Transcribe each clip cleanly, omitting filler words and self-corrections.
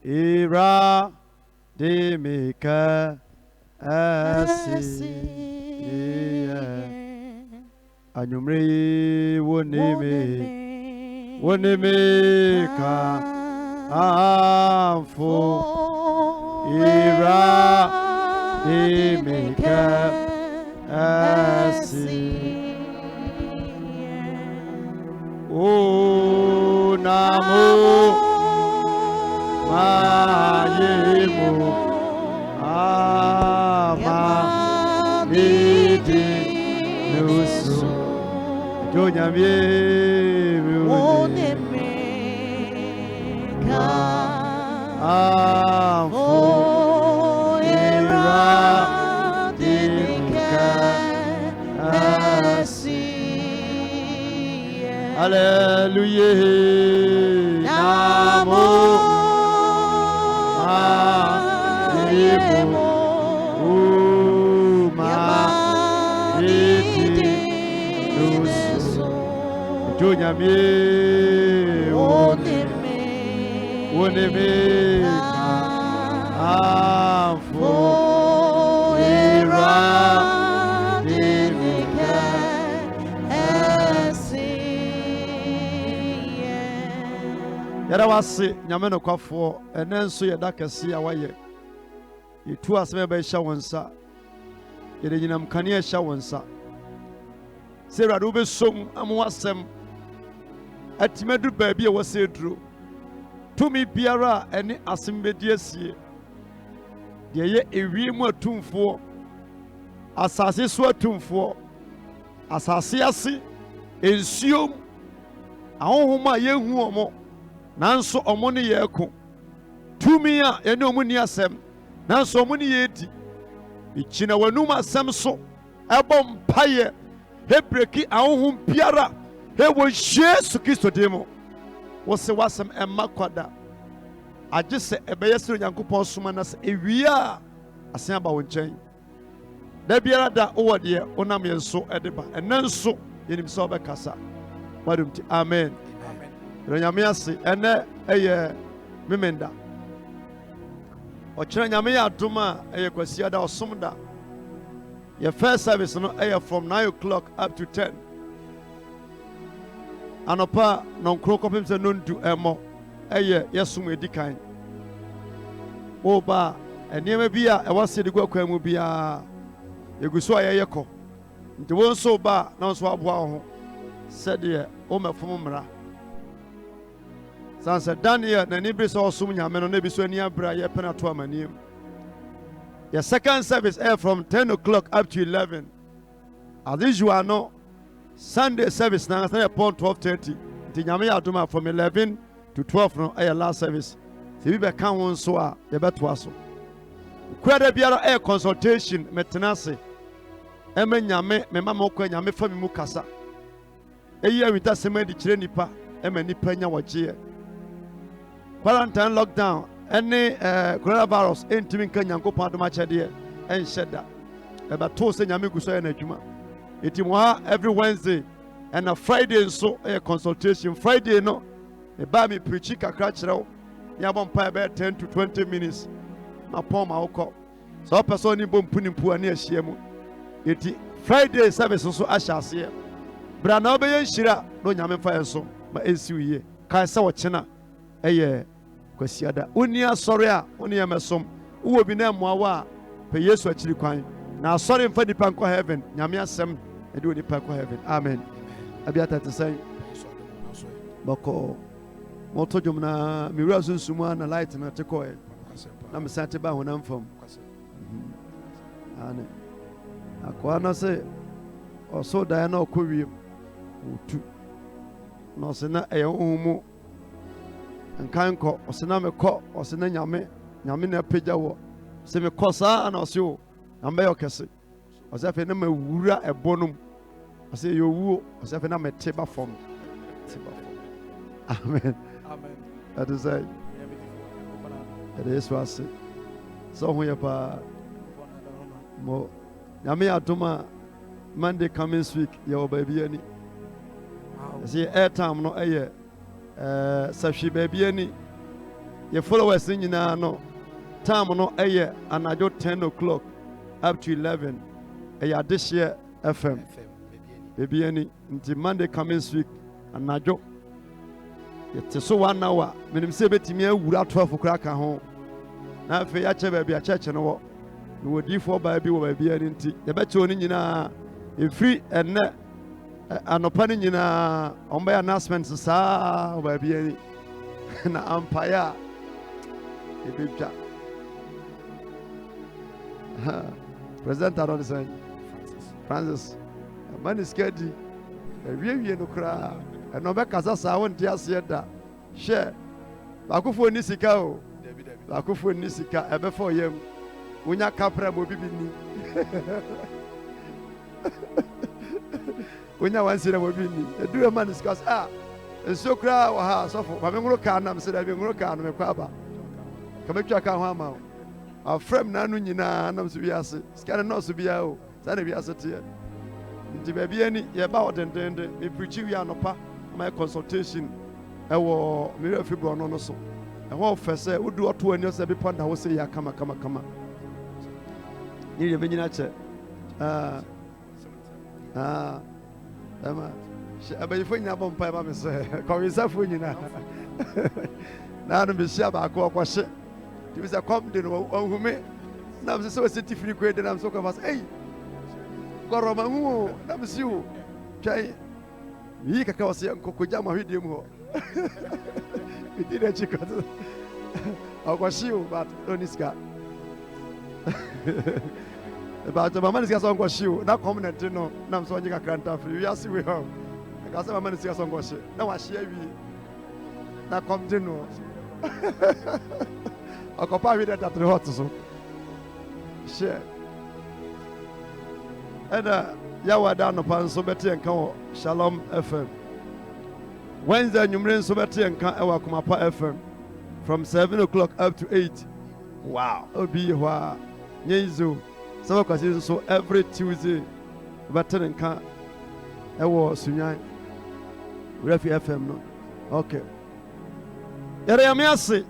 Ira de meka asi anyumre woneme ka amfo ira de meka asi o namo Mayemo ama nidi nusu jonyamye woneme ka amfo ira dimika asi hallelujah namo Jonyamie woneme amfo ira dimika asi yara wase nyame no kwafo ene nso yeda kese a waye yetu aseme be hya wonsa yede nyinam kane hya wonsa se rado be som amwasem atimadu baabi a wose duro tumi biara ene asembedi asie de ye ewiemu atumfo asase so atumfo asase ase ensuom ahohoma yehu omo nanso omo ne yeko tumi a ene omo ni asem nanso omo ne yedi ichina wanum asem so ebom paye hebreki ahohom biara hewo Yesu Kristo demo wose wasem emma kwada agye se ebeye sero Nyankopɔn soma na se ewia asen aba wonchen da biara da owode onam yenso edeba enenso yenim se obekasa wadumti amen nyame ase ene eye memenda okere nyame ya adoma eye kwasia da osom da your first service no eye from 9 o'clock up to 10 anopa nonkro kopem se nondu emo eye yesum edikan oba eniema bia ewase de gwakwa mu bia eguso ayeye ko nti wonso ba na wonso aboa ho sede o mefom mra sanse Daniel na ni bi so osum nyame no na bi so ani abra ye penato amanim. Your second service air from 10 o'clock up to 11. As usual, no Sunday service now upon 12:30. The Nyame Aduma from 11 to 12 no air last service. So we can one so a beto aso. Kwere biara air consultation metenase. Eme nyame me mama okwa nyame fa mi mu kasa. Eyi awita sema di kire nipa eme nipa nya wagye. Quarantine lockdown any coronavirus entimi nka Nyankopɔn adoma kyɛdeɛ ɛnhyɛ da ɛbɛto sɛ nyame gu so yɛ n'adwuma eti mo ha every Wednesday and a Friday nso ɛyɛ consultation Friday no me ba me preach kakra kyerɛ wo ne abɔ mpa ɛbɛyɛ 10 to 20 minutes ma pɔn ma wokɔ sɛ ɔpɛ sɛ ɔne bɔ mpunimpu a ne ahyia mu eti Friday service nso ahyɛ aseɛ bra na wobɛyɛ nhyira na onyame mfa yɛ so ma ɛnsi wo yie kae sɛ wɔkyena ɛyɛ kwasiada uni asɔre a uni emesom uwo bi na mmoawa pe Yesu akiri kwan na asɔre mfa nipa nkɔ heaven nyame asɛm ede oni pa nkɔ heaven amen abiata tesai bako moto jomna miwura sunsumu na light na tekoe na mesate ba honam fam ane akwa na se oso dan na okowiem otu no se na eyohumu nkanko osena mekɔ osena nyame na pagya wo se mekɔ saa ana ose o ambe yokese ose fe na mawura ebonum ose yowuo ose fe na mete ba fom amen that is it was so ho ye pa mo nyame adoma Monday coming week ye obabi ani see airtime no eye sahwe baby ani your followers in no time no anadwo 10 o'clock up to 11 this year FM baby any until Monday coming week anadwo yet so 1 hour menim say betimi awura 12 o'clock ho na afi ya che baby a church no wo di for baby wo baby any nti ye beti oni nyina e free enne anopa ni nyina on by announcement saa baby any na empire ebetwa President Aaron say Francis man is scared wie no kra no be kasa sa won ti ase da share bakofo ni sika o bakofo ni sika ebe for yam wonya kapra mo bibini wonya wansira mo bibini do man discuss enso kra wa ha sofo ba me ngoro ka na me se da be ngoro ka no me kwa ba ka me twa ka ho ama a frame na no nyina na so biase sika na so bia o sa na biase tie nti ba bia ni ye ba odendende me preach wi anopa my consultation ewo me refi bro no so ewo fese udu oto ani se bi ponda wo se ya kama ni ye menyina che ama abayifo nyina bom pa ba me se ko wisafo nyina na no be sia ba ko kwose ti bisa kom de no ohume na me se so seti free ko de na me so ko fas koroma hu na me siu chai yi kaka wase nkoko jama hwede mu ho iti na chiko akwashiu but oniska but mama niska so nkwashiu na comment no na mso nyika kranta free we asi we ho ka say mama niska so nkwashi na wa share wi na comment no akopa hwede that hot so share and yawa da no pan so beti enka wo Shalom FM Wednesday nyumre so beti enka ewa Kumapa FM from 7 o'clock up to 8. Wow, obi hwa nyezo so kwasi so every Tuesday beti enka ewa Sunyan Refi FM no. Okay, yare amiase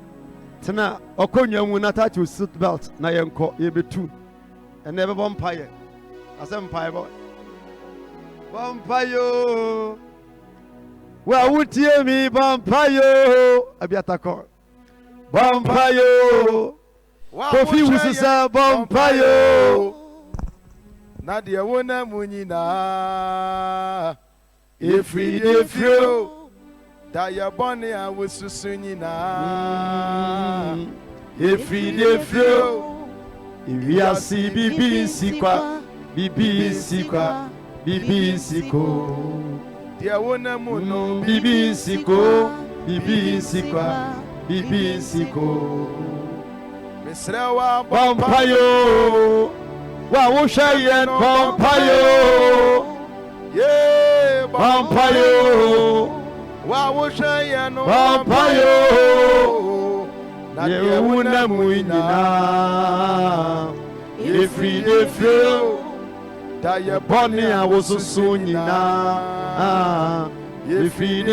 tena okonwa mu na touch your seat belt na yenko yebetu and never vampire asem boy Vampire, wa utie mi vampire, abiatako. Vampire, kofi usisa vampire. Nadia wona munyina, Ifri, da ya boni a wususu nyina. Ifri, Iwiasi bibi sikwa. Bibi siko dia wona muno bibi siko misrawa vampire wa wushayen vampire ye vampire wa wushayen vampire na ye wona munyina ifri da ye boni a wosusu nyina ifri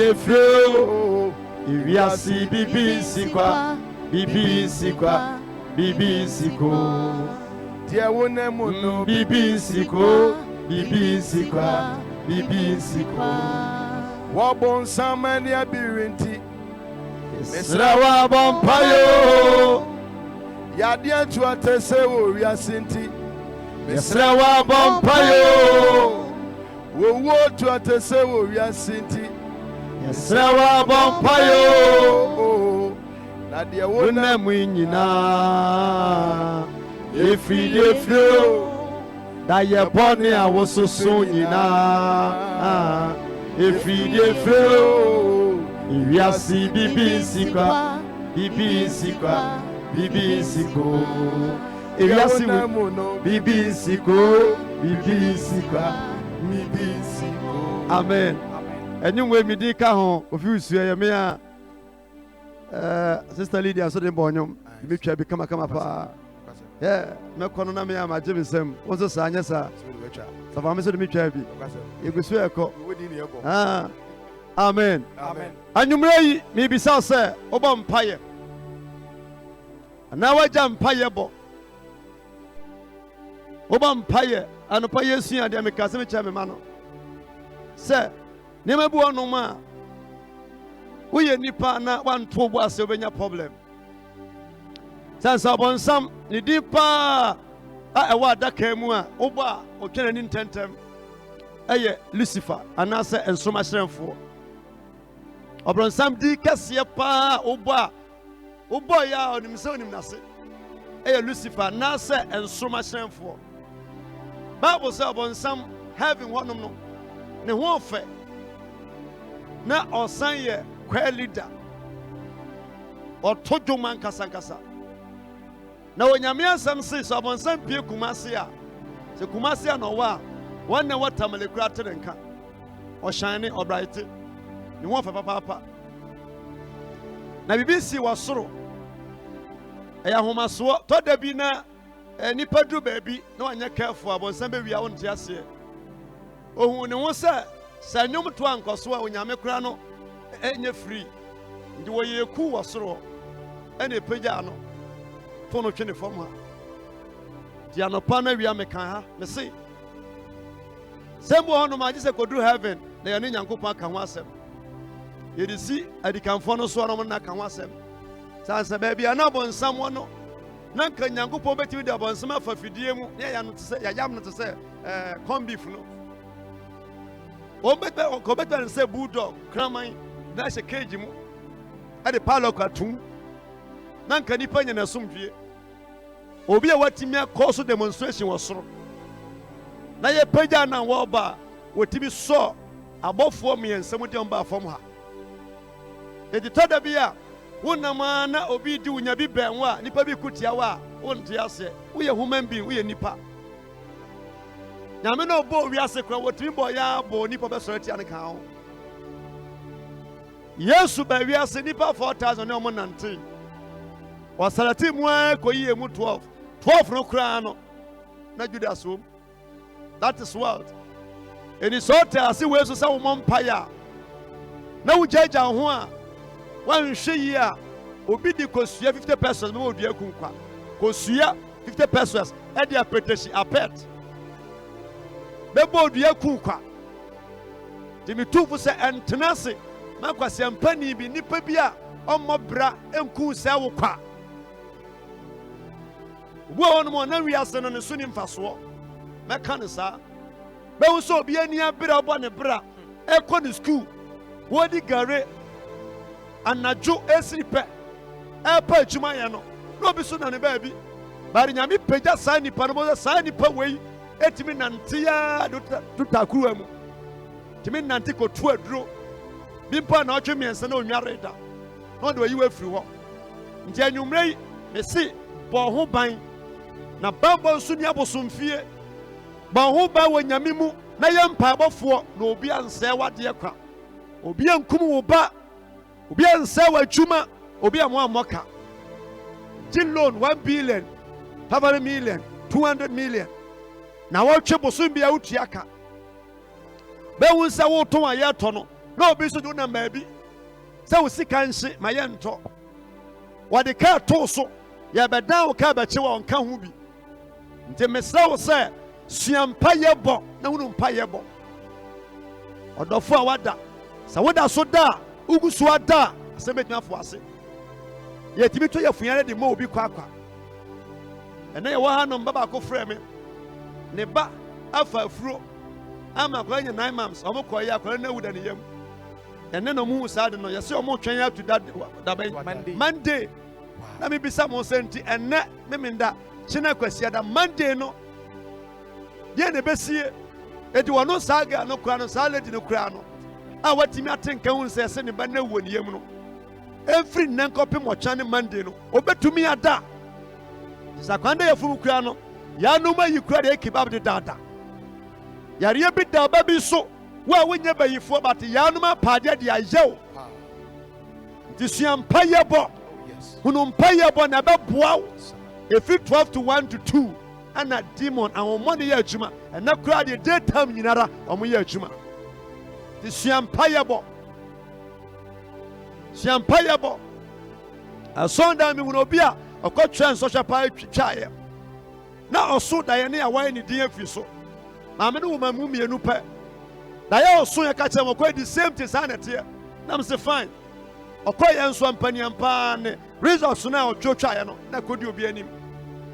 iwiasi bibi sikwa dia wona muno bibi sikwa wa bon samani abirinti Mesrawa vampire ya dia tu atese wo wiasinti Mesrawa vampire wo tu atese wo wiasinti Mesrawa vampire na dia wona munyina ifri da ye boni a wososo nyina ifri iwiasi bibi sikwa iwiasi bibi sikwa amen enyumwe midi ka ho ofi usua ye me a sister Lydia so de bonyom me twa bi kama pa me kono na me am agye sem wonso sa anya sa fa me so de me twa bi yegusu eko amen anyumre yi me bisa se obo mpaye na wagya mpaeɛ bɔ woba mpaeɛ anɔpa yɛsua deɛ meka sɛ mekyerɛ me ma no sɛ nneɛma bi wɔ nom a woyɛ nipa na wanto bo ase wobɛnya problem sɛ sɛ ɔbɔnsam ne din paa a ɛwɔ adaka mu a wobɔ a ɔtwa n'ani ntɛntɛm ɛyɛ Lucifer anaasɛ nsorommahyerɛnfoɔ ɔbɔnsam di kɛseɛ paa a wobɔ yɛ a ɔnim sɛ ɔnim n'ase ɛyɛ Lucifer anaasɛ nsorommahyerɛnfoɔ Bible sɛ ɔbɔnsam heaven hɔnom no ne ho ɔfɛ na ɔsan yɛ choir leader ɔto dwom ankasa na onyame asɛm se sɛ ɔbɔnsam pie Kumase a sɛ Kumase a na ɔwɔ a wɔn na wɔtamale kura te ne nka ɔhyɛne ɔbraete ne ho ɔfɛ papaapa na bibi si wɔ soro ɛyɛ ahomasoɔ tɔ da bi na nipa duru baabi na wanyɛ careful abɔnsam bɛwia wo nte aseɛ ohun ne ho sɛ nnwom to ankɔso a onyame kura no ɛnyɛ free nti wɔyɛ eku wɔ soro ɛna epagya no to no twe ne fam ha di anɔpa na wia meka ha me se sɛm wɔ hɔ nom agye sɛ kɔduru heaven na yɛne Nyankopɔn aka ho asɛm yɛde si adikanfoɔ no so ɔnom na aka ho asɛm sɛ baabi a na abɔnsam wɔ no na nka Nyankopɔn bɛtumi de abɔnsam afa fidie mu na yɛyam no te sɛ corn beef no ɔbɛtumi ne sɛ bulldog kraman na ahyɛ cage mu ɛde padlock atom na nka nipa nyɛ n'asomdwie obi a watumi akɔ so demonstration wɔ soro na yɛpagya na wɔba a wɔtumi sɔ abɔfoɔ mmiɛnsa mu de ɔmba fam ha ɛditɔ da bi a wonam a na obi di wonya bi bɛn wo a nipa bi kutia wo a wonte aseɛ woyɛ human being woyɛ nipa nyame na ɔbɔ wiase kora wɔtumi bɔ yɛ abɔ nipa bɛsɔre tia ne ka ho Yesu ba wiase nipa 4,000 ne ɔmo nante wɔsarate mu a kɔyie mu 12 no koraa no na Judas wom that is what ɛni sɛ ɔte ase wei so sɛ womɔ mpaeɛ a na wogyagya ho a woanhwɛ yie a obi di kosua 50 pesos bɛma odua kunkwa kosua 50 pesos ɛde apɛtɛhyi apɛt bɛbɔ odua kunkwa nti metumfo sɛ ɛntena ase ma kwasiampani bi nipa bi a ɔmmɔ bra ɛnku sɛ wo kwa obu a wɔnom ɔna wiase no ne so ne mfasoɔ mɛka ne saa bɛhu sɛ obi ani abere ɔbɔ ne bra ɛkɔ ne skul wɔdi gare anadwo esiri pɛ ɛpa adwuma yɛ no na obi so na ne baabi bari nyame pagya saa nipa no bɔ saa nipa wei etimi nante ya do takuruwa mu timi nante kɔtu aduro bi mpa na ɔtwe mmiɛnsa na onware da na ɔde oyi wafiri hɔ nti anwummerɛ yi mesi bɔ ho ban na bambɔ nso ni abosomfie bɔ ho ban wɔ nyame mu na yɛ mpaebɔfoɔ na obi ansɛe wadeɛ kwa obi ankum wo ba obi ansɛe w'adwuma obi ammɔka gye loan 1 billion 500 million 200 million na wɔtwe bosom bia wotua ka bɛhu sɛ wotɔn a yɛtɔ no na obi so de wonam baabi sɛ wo sika nhye ma yɛntɔ wɔde kaa too so yɛbɛdan wo kaa bɛkye wɔ ɔnka ho bi nti mesrɛ wo sɛ sua mpayɛ bɔ na hunu mpayɛ bɔ ɔdɔfo a wada sɛ woda so da a wogu so ada a asɛm bɛtumi afo ase yɛtumi tɔ yɛfunyare de ma obi kwakwa ɛnɛ yɛwɔ ha nom ba baako frɛ me ne ba afa afuro ama akɔla nya 9 months ɔmo kɔyɛ akɔla no awu da ne yam ɛnɛ na ɔmo hu saa de no yɛsɛ ɔmo twɛn ato dabɛn Monday na mebisa mo sɛ nti ɛnɛ memenda kyena kwasia da Monday no deɛ ne bɛsie ɛdi wɔno saa ga no kora no saa lady no kora no a watimi atenka hu sɛ ɛsɛ ne ba na awu ne yam no ɛmfiri nnɛ nkɔpem ɔkya ne Monday no ɔbɛtumi ada sɛ akwanda yɛfom kora no yɛanom ayi kora de ɛkibab de dada yareɛ bi da ba bi so wo a wonyɛ bayifoɔ bate yɛanom apaadeɛ de ayɛ wo nti sua mpayɛ bɔ hunu mpayɛ bɔ na ɛbɛboa wo ɛfiri 12 to 1 to 2 ana demon ahommɔne yɛ adwuma ɛnɛ koraa deɛ daytime nyinara ɔmo yɛ adwuma nti sua mpayɛ bɔ sua mpayɛ bɔ ɛsɔndan mi hunu obi a ɔkɔ twɛn nsɔhwɛ paa twaeɛ na ɔso daeɛ ne a wɔayɛ ne din afi so maame ne woma mu mmienu pɛ daeɛ ɔso yɛ ka kyerɛ m ɔkɔ di same thing saa na ɛteɛ na m sɛ fine ɔkɔ yɛ nso ampaniam paa ne results no a ɔtwotwaeɛ no na kɔdi obi anim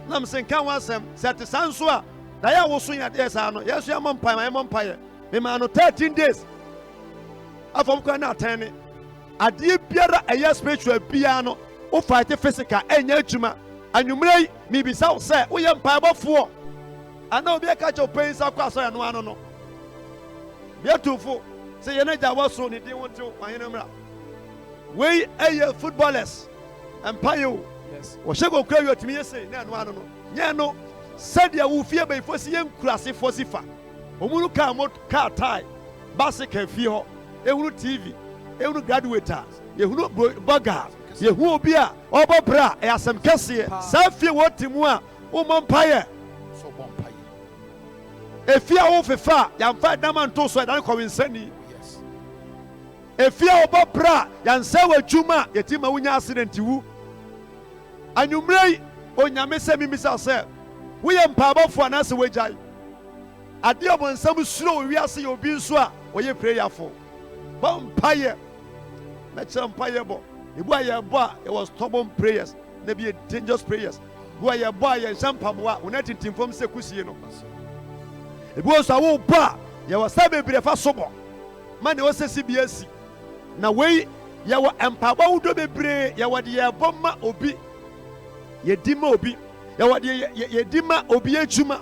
na m sɛ nka ho asɛm sɛ ɛte saa nso a daeɛ a woso yɛ saa no yɛso yɛmmɔ mpaeɛ ma yɛmmɔ mpaeɛ memaa no 13 days afɔm kɔ na atɛn ne adeɛ biara ɛyɛ spiritual biara no wo fight physical ɛnyɛ adwuma anwummerɛ yi mibisa wo sɛ woyɛ mpaebɔfoɔ ana obi aka kyɛ ɔpɛyi sa kɔ asɔre no ano no biatufo sɛ yɛn agya wɔ so ne din wo ntew wahene mmra wei ɛyɛ footballers mpaeɛ o wɔhyɛ kɔkura wi ɔtumi yɛ sei na ɛno ano no nyɛ no sɛdeɛ wo fie bɛyifo si yɛ nkurasefoɔ si fa ɔmu no kaa tae bicycle fie hɔ ehunu TV ehunu graduator yehunu burger yehu obi a ɔbɔ bra ɛyɛ asɛm kɛseɛ saa fie wɔ ti mu a wɔmmɔ mpaeɛ efie a wɔfefa yɛmfa dama nto so ɛdan kɔwensani efie a wɔbɔ bra yɛnsɛ wɔ adwuma yɛti ma wonya accident wu anwummerɛ yi onyame sɛ mimisa sɛ woyɛ mpaabɔfoɔ anaasɛ woagyae adeɛ ɔbɔnsɛm suro wɔ wiase yɛ obi nso a wɔyɛ prayerfo bɔ mpaeɛ mɛkyerɛ mpaeɛ bɔ ebu a yɛbɔ a yɛwɔ stubborn prayers na bi yɛ dangerous prayers ebu a yɛbɔ a yɛnhyɛ mpaboa wɔn atintim fam sɛ kusie no ebi wɔ nso a wɔbɔ a yɛwɔ sɛ bebree fa so bɔ ma ne wɔsɛ si bi asi na wei yɛwɔ mpaboa ahodoɔ bebree yɛwɔ de yɛbɔ ma obi yɛdi ma obi yɛwɔ de yɛdi ma obi adwuma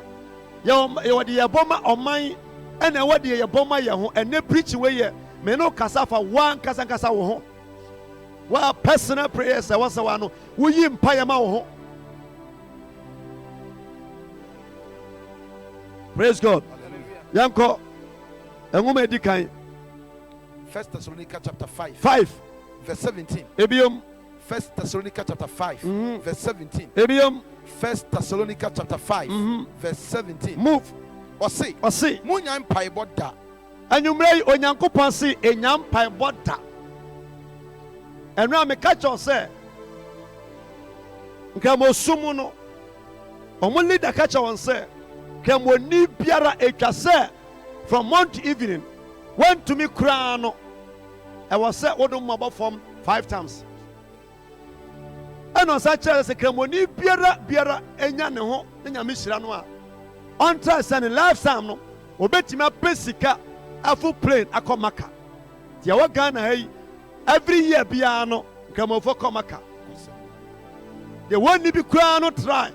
yɛwɔ de yɛbɔ ma ɔman ɛna ɛwɔ de yɛbɔ ma yɛn ho ɛnɛ preach wei yɛ mɛ no kasa fa wɔn nkasa wɔ ho wɔn personal prayers ɛwɔ sɛ wɔn ano woyi mpaeɛ ma wɔ ho. Praise God. Yanko, Enguma edi kan. 1 Thessalonica chapter 5. 5. Verse 17. Ebium. 1 Thessalonica chapter 5. Verse 17. Ebium. 1 Thessalonica chapter 5. Verse 17. Move. Ɔse. Munya mpaebɔ da. Anwummerɛ yi Onyankopɔn se enya mpaebɔ da. Ɛno a meka kyerɛ sɛ nka mo sumu no ɔmo leader ka kyerɛ wɔn sɛ kɛmɔni biara etwa sɛ from morning to evening went to me koraa no ɛwɔ sɛ wodom mabɔ fam 5 times ɛna ɔsa kyerɛ sɛ kɛmɔni biara enya ne ho ne nyame hyira no a ɔntra sɛ ne lifetime no obetumi apɛ sika afu plane akɔ maka deɛ wɔ Ghana ha yi every year biara no kɛmɔfo kɔ maka deɛ wɔnni bi koraa no try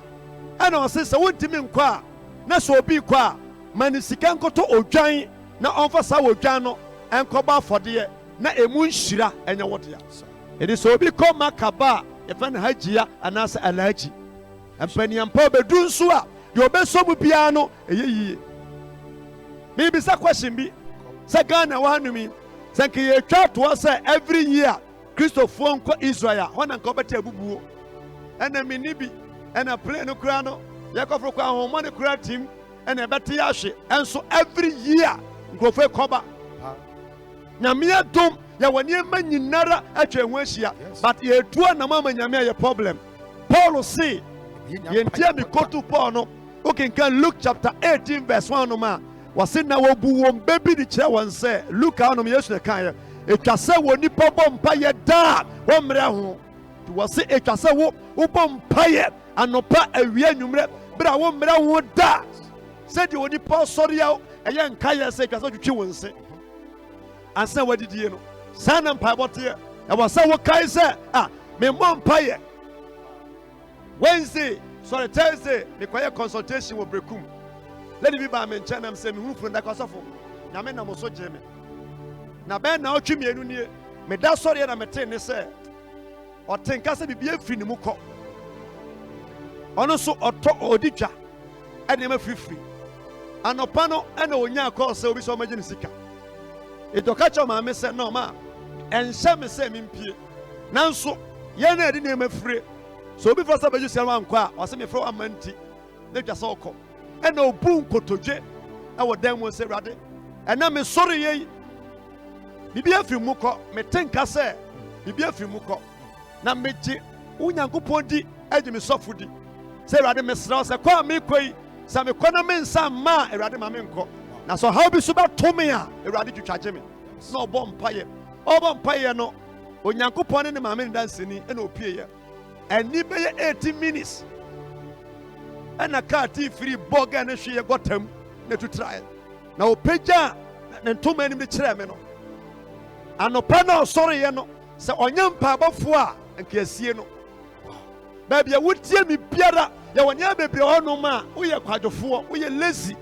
ɛna ɔse sɛ wontumi nkɔ a na so obi kɔ a ma ne sika nkoto odwan na ɔmfa saa odwan no ɛnkɔba afɔdeɛ na emu nhyira ɛnyɛ wɔdea ɛde sɛ obi kɔ maka ba a yɛfɛ no hagyia anaasɛ alagyi mpaniampa obedu nso a deɛ obɛsɔ mu biara no ɛyɛ yie mebisa question bi sɛ Ghana wɔ hanom yi sɛ nka yɛtwa toɔ sɛ every year kristofoɔ nkɔ Israel a hɔ na nka wɔbɛte abubuo ɛna menni bi ɛna plane no koraa no yɛkɔforo kɔ ahoma ne kura tim ɛna ɛbɛte yɛ ahwe ɛnso every year nkurɔfoɔ kɔba nyame adom yɛwɔ nneɛma nyinara atwa ho ahyia but yɛtu anam ama nyame ayɛ problem Paul se yɛntia me kotu Paul no wokenkan Luke chapter 18 verse 1 nom a wɔse na wɔbu wɔn bɛbi de kyerɛ wɔn sɛ Luke a nom Yesu ne kaeɛ ɛtwa sɛ wɔ nipa bɔ mpayɛ daa wɔmmerɛ ho nti wɔse ɛtwa sɛ wobɔ mpayɛ anopa awia nwummerɛ bra wo mmera ho da sɛdeɛ onipa sɔre a ɛyɛ nkayɛ sɛ atwa sɛ twitwi wo nse ansa wadidie no saa na mpaebɔ teɛ ɛwɔ sɛ wokae sɛ memmɔ mpayɛ Wednesday sorry Thursday mekɔyɛ consultation wɔ Brekum lady bi baa me nkyɛn nam sɛ mehunu funu da kɔsɔfo nyame nam so gye me na bɛn na ɔtwe mmienu nie meda sɔreɛ na metee ne sɛ ɔte nka sɛ biribi afiri ne mu kɔ ɔno nso ɔtɔ ɔdi dwa ɛnneɛma firifiri anɔpa no ɛna onya akɔɔ sɛ obi sɛ ɔmagye ne sika ɛdɔka kyerɛ maame sɛ nɔɔma a ɛnhyɛ me sɛ mempie nanso yɛn na ɛde nneɛma fire sɛ obi fɔ sɛ bɛgye sika no ankɔ a ɔsɛ mefrɛ wama nti na dwa sɛ ɔkɔ ɛna ɔbu nkotodwe ɛwɔ dan mu sɛ Awurade ɛna mesɔre yɛ yi biribi afiri mu kɔ mete nka sɛ biribi afiri mu kɔ na megye wo Nyankopɔn di ɛgye me sɔfo di sɛ awurade mesrɛ wo sɛ kɔ a mekɔ yi sɛ mekɔ na mensa mma a awurade ma menkɔ na sɛ ɔhaw bi so bɛto me a awurade twitwagye me na ɔbɔ mpayɛ ɔbɔ mpayɛ no onyankopɔn ne ne maame ne dansani ɛna opieyɛ ɛni bɛyɛ 80 minutes ɛna kaa tii firi bɔga ne hweyɛ gɔtam na tutraeɛ na ɔpagya ne ntoma anim de kyerɛɛ me no anɔpa na ɔsɔreeɛ no sɛ ɔnyɛ mpaabɔfoɔ a nka asie no baabi a wotie me biara yɛwɔ nneɛma bebree hɔnom a woyɛ kwadwofoɔ woyɛ lazy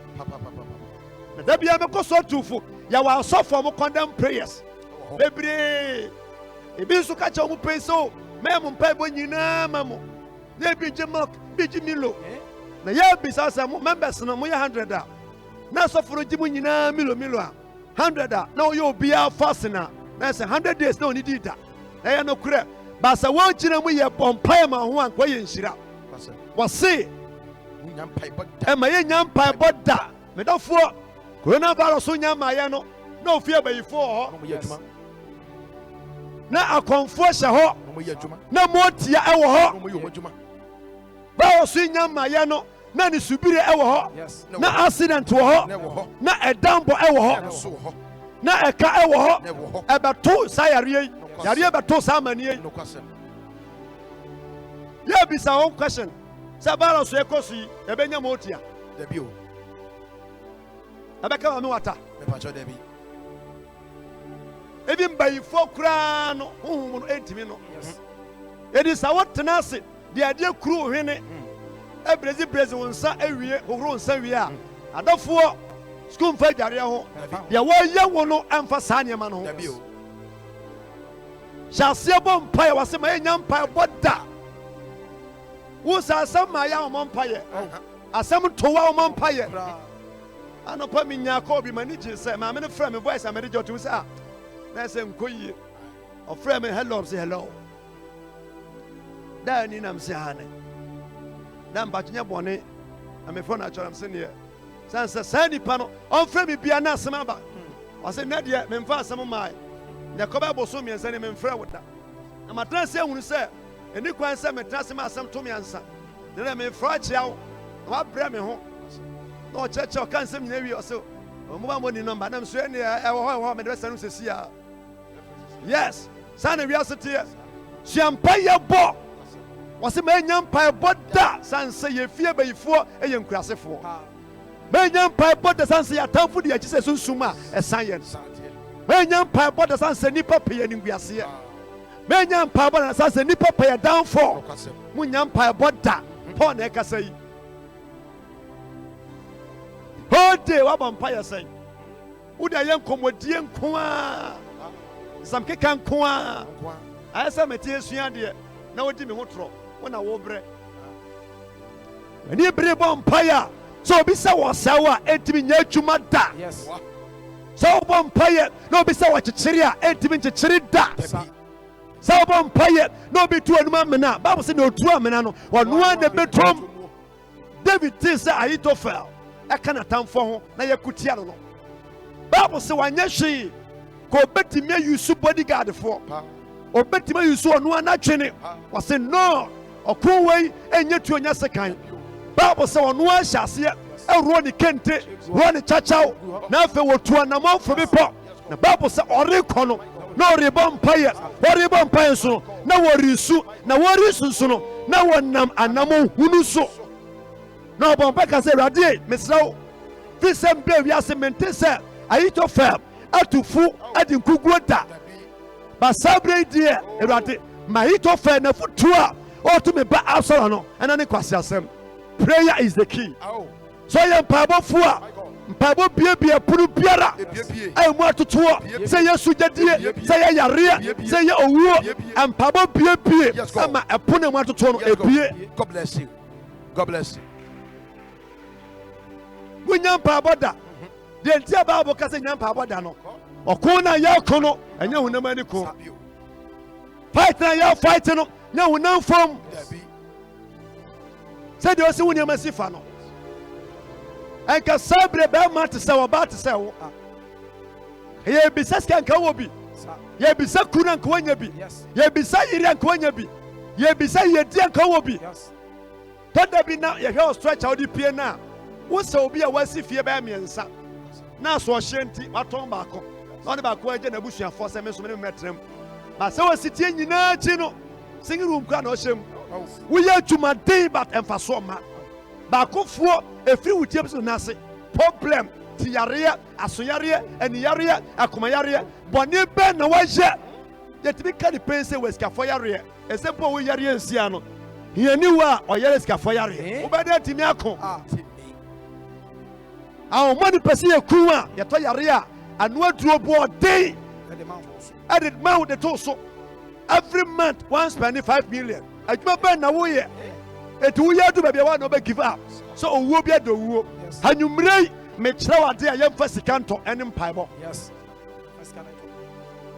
na da biara mɛkɔ so atufo yɛwɔ asɔfoɔ mo condemn prayers bebree ebi nso ka kyerɛ mo pɛi sɛ mɛyɛ mo mpaebɔ nyinaa ma mo na ebi gye milk bi gye milo na yɛbisa sɛ mo members no moyɛ 100 a na asɔfo no gye mo nyinaa milo a 100 a na ɔyɛ obiara fasting a na ɛsɛ 100 days na ɔne di da na ɛyɛ no korɛ baasa wɔnkyerɛ mu yɛ bɔ mpaeɛ ma ho a nkɔ yɛ nhyira wɔse ɛma yɛnya mpaebɔ da medɔfoɔ coronavirus so nya maayɛ no na ofie abayifoɔ wɔ hɔ na akɔmfoɔ hyɛ hɔ na motia ɛwɔ hɔ báwo so nya maayɛ no na ne subire ɛwɔ hɔ na accident wɔ hɔ na ɛdambɔ ɛwɔ hɔ na ɛka ɛwɔ hɔ ɛbɛto saa yareɛ yi yareɛ bɛto saa amanneɛ yi yɛbisa wɔn question sɛ baara so ɛkɔ so yi ɛbɛnya motia ɛbɛka ma me wata ebi mbayifoɔ koraa no honhom no ɛntimi no ɛdi sɛ wotena ase de adeɛ kuru wo hwene ɛbrɛzi wo nsa awie hohoro nsa wie a adɔfoɔ sukuu mfa adwareɛ ho deɛ wɔyɛ wo no ɛmfa saa nneɛma no ho hyɛ aseɛ bɔ mpaeɛ wɔ se ma yɛnya mpaeɛ bɔ da wo sɛ asɛm ma yɛ a wɔmɔ mpaeɛ asɛm towa wɔmɔ mpaeɛ anɔpa menya kɔ obi ma ne gye sɛ maame no frɛ me voice a mede gye ɔtom sɛ a na ɛsɛ nkɔ yie ɔfrɛ me hello sɛ hello daa ni nam sɛ hane da mpakye nyɛ bɔne na mefrɛ no akyɔrɛm sɛ neɛ sane sɛ saa nnipa no ɔmfrɛ me bia na asɛm aba ɔsɛ nnɛ deɛ memfa asɛm mae nɛ kɔbɛbɔ so mmiɛnsa ne memfrɛ wo da na matena sɛ ahunu sɛ ɛni kwan sɛ metena sɛ ma asɛm to meansa ne dɛ memfrɛ akyea wo na wabrɛ me ho na ɔkyerɛkyerɛ ɔka nsɛm nyina wie ɔsɛ ɔmoba mmɔni nɔmba nam so ɛne ɛwɔ hɔ mede bɛsɛ no sɛsi a yes saa na wiase teɛ sua mpayɛ bɔ wɔse maɛnya mpaebɔ da sane sɛ yɛfie bayifoɔ ɛyɛ nkurasefoɔ maɛnya mpaebɔ da sane sɛ yɛatamfo de yɛakyi sɛ sunsum a ɛsan yɛ no maɛnya mpaebɔ da sane sɛ nnipa pɛ yɛ animguaseɛ maɛnya mpaebɔ da sane sɛ nnipa pɛ yɛ damfɔ monya mpaebɔ da paul na ɛkasa yi whole day wabɔ mpayɛ sɛn wode ayɛ nkɔmmɔdie nko a nsɛm keka nko a ayɛ sɛ mete asua deɛ na wodi me ho torɔ wo na wobrɛ ani bere bɔ mpaeɛ a sɛ obi sɛ wɔsɛe wo a ɛntimi nyɛ adwuma da sɛ wobɔ mpaeɛ na obi sɛ wɔkyekyere a ɛntimi nkyekyere da sɛ wobɔ mpaeɛ na obi tu anum amena a bible sɛ na ɔtu amena no ɔno a na bɛtom david tee sɛ ahitofel ɛka n'atamfoɔ ho na yɛkutia no no bible sɛ wanyɛ hwee ka obɛtumi ayi so bodyguardfoɔ obɛtumi ayi so ɔno anadwene wɔse no ɔko wei ɛnyɛ tuo nyɛ sekan bible sɛ ɔno ahyɛ aseɛ ɛroɔ ne kente roɔ ne kyakyaw na afei wɔtu anammɔmfo bepɔ na bible sɛ ɔrekɔ no na ɔrebɔ mpaeɛ wɔrebɔ mpaeɛ nso no na wɔresu na wɔresu nso no na wɔnam anammɔ hunu so na ɔbɔ mpaeɛ ka sɛ awurade mesrɛ wo fi sɛ mbrɛ wiase mente sɛ ahitofel atufu adi nkuguo da basa bere deɛ awurade ma ahitofel na futu a ɔtumi ba asɔrɔ no ɛna ne kwasi asɛm prayer is the key so yɛ mpaebɔfo a mpaebɔ biebie pono biara ɛyɛ mu atotoɔ sɛ yɛ sugyadie sɛ yɛ yareɛ sɛ yɛ owuo mpaebɔ biebie ama ɛpono mu atotoɔ no ebie. God bless you. God bless you. Wonya mpaebɔ da deɛ nti a Bible ka sɛ nya mpaebɔ da no ɔko na yɛ ɔko no ɛnyɛ honam ani ko fight na yɛ fight no nyɛ honam fam sɛdeɛ ɔsi wo nneɛma si fa no ɛnka saa bere bɛrima te sɛ ɔbaa te sɛ wo yɛbisa sika nka wɔ bi yɛbisa kuru na nka wɔnya bi yɛbisa yiri nka wɔnya bi Ye bisa ye dia kan wo bi. Yes. Tada bi na ye hwe stretch out di pie na. Wo se obi a wasi fie ba miensa. Na so hyenti waton ba ko. Na ne ba ko agye na busuafo se me so me metrem. Ba se wasi tie nyina chi no. Singing room kwa na o hyem. Wo ye adwuma den but emfaso ma. Ba kofuo efiri wutie bi so na se. Problem ti yare asoyare eniyare akomayare bone be na waje. Yetimi ka di pense wesikafo yare. Esempo wo yare ensia no. Hiani wa oyare sikafo yare. Wo be de timi akon. Awo mani pesi eku a yeto yare a anu aduro bo den. Edit man with the toso. Every month one spending 5 million. Adwuma ben na wo ye. Etu wo ye do ba bia wa no be give up. So owo bia do wo. Hanyumrei me kire wade a yemfa sika nto enim paibo. Yes.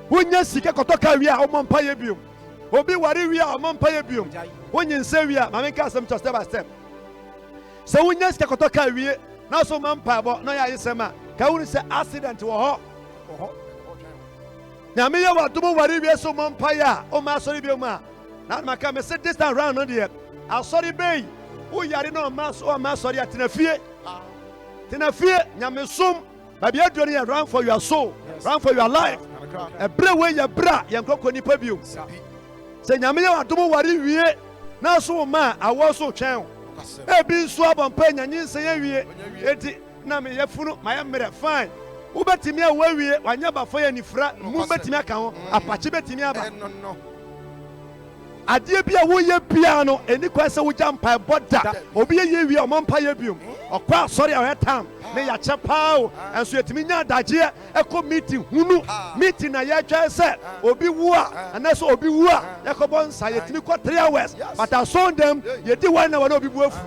Wonya sika kotoka wi a omompa ye biom. Obi ware wi a omompa ye biom. Wonyin se wi a ma menka asem to step by step. So wonya sika kotoka wi na so omompa bo no ya yesema ka woni se accident wo ho. Na me ye wadomo ware wi so omompa ya o ma sori biom a na ma ka me sit this time round no there. Asori bei wo yare no ma so ma sori atenafie. Tenafie nyamesum baby adoni ya run for your soul, run for your life. Ebre we ya bra ya nkoko nipa biom. Se nyame ya wadomo ware wie na so ma awo so twen. E bi nso abompa nyanyinse ya wie. Eti na me yefunu ma ya mere fine. Wo betimi a wawie wanya bafo ya nifra mu betimi aka ho apache betimi aba. Adie bia wo ye bia no eni kwase wo jampa boda obi ye wie omompa ye biom. Okwa sorry a tam me ya chepa enso yetimi nya daje eko meeting hunu meeting na ye twa se obi wu a anaso obi wu a yakobo nsa yetimi ko 3 hours but I saw them ye di one na obi bu afu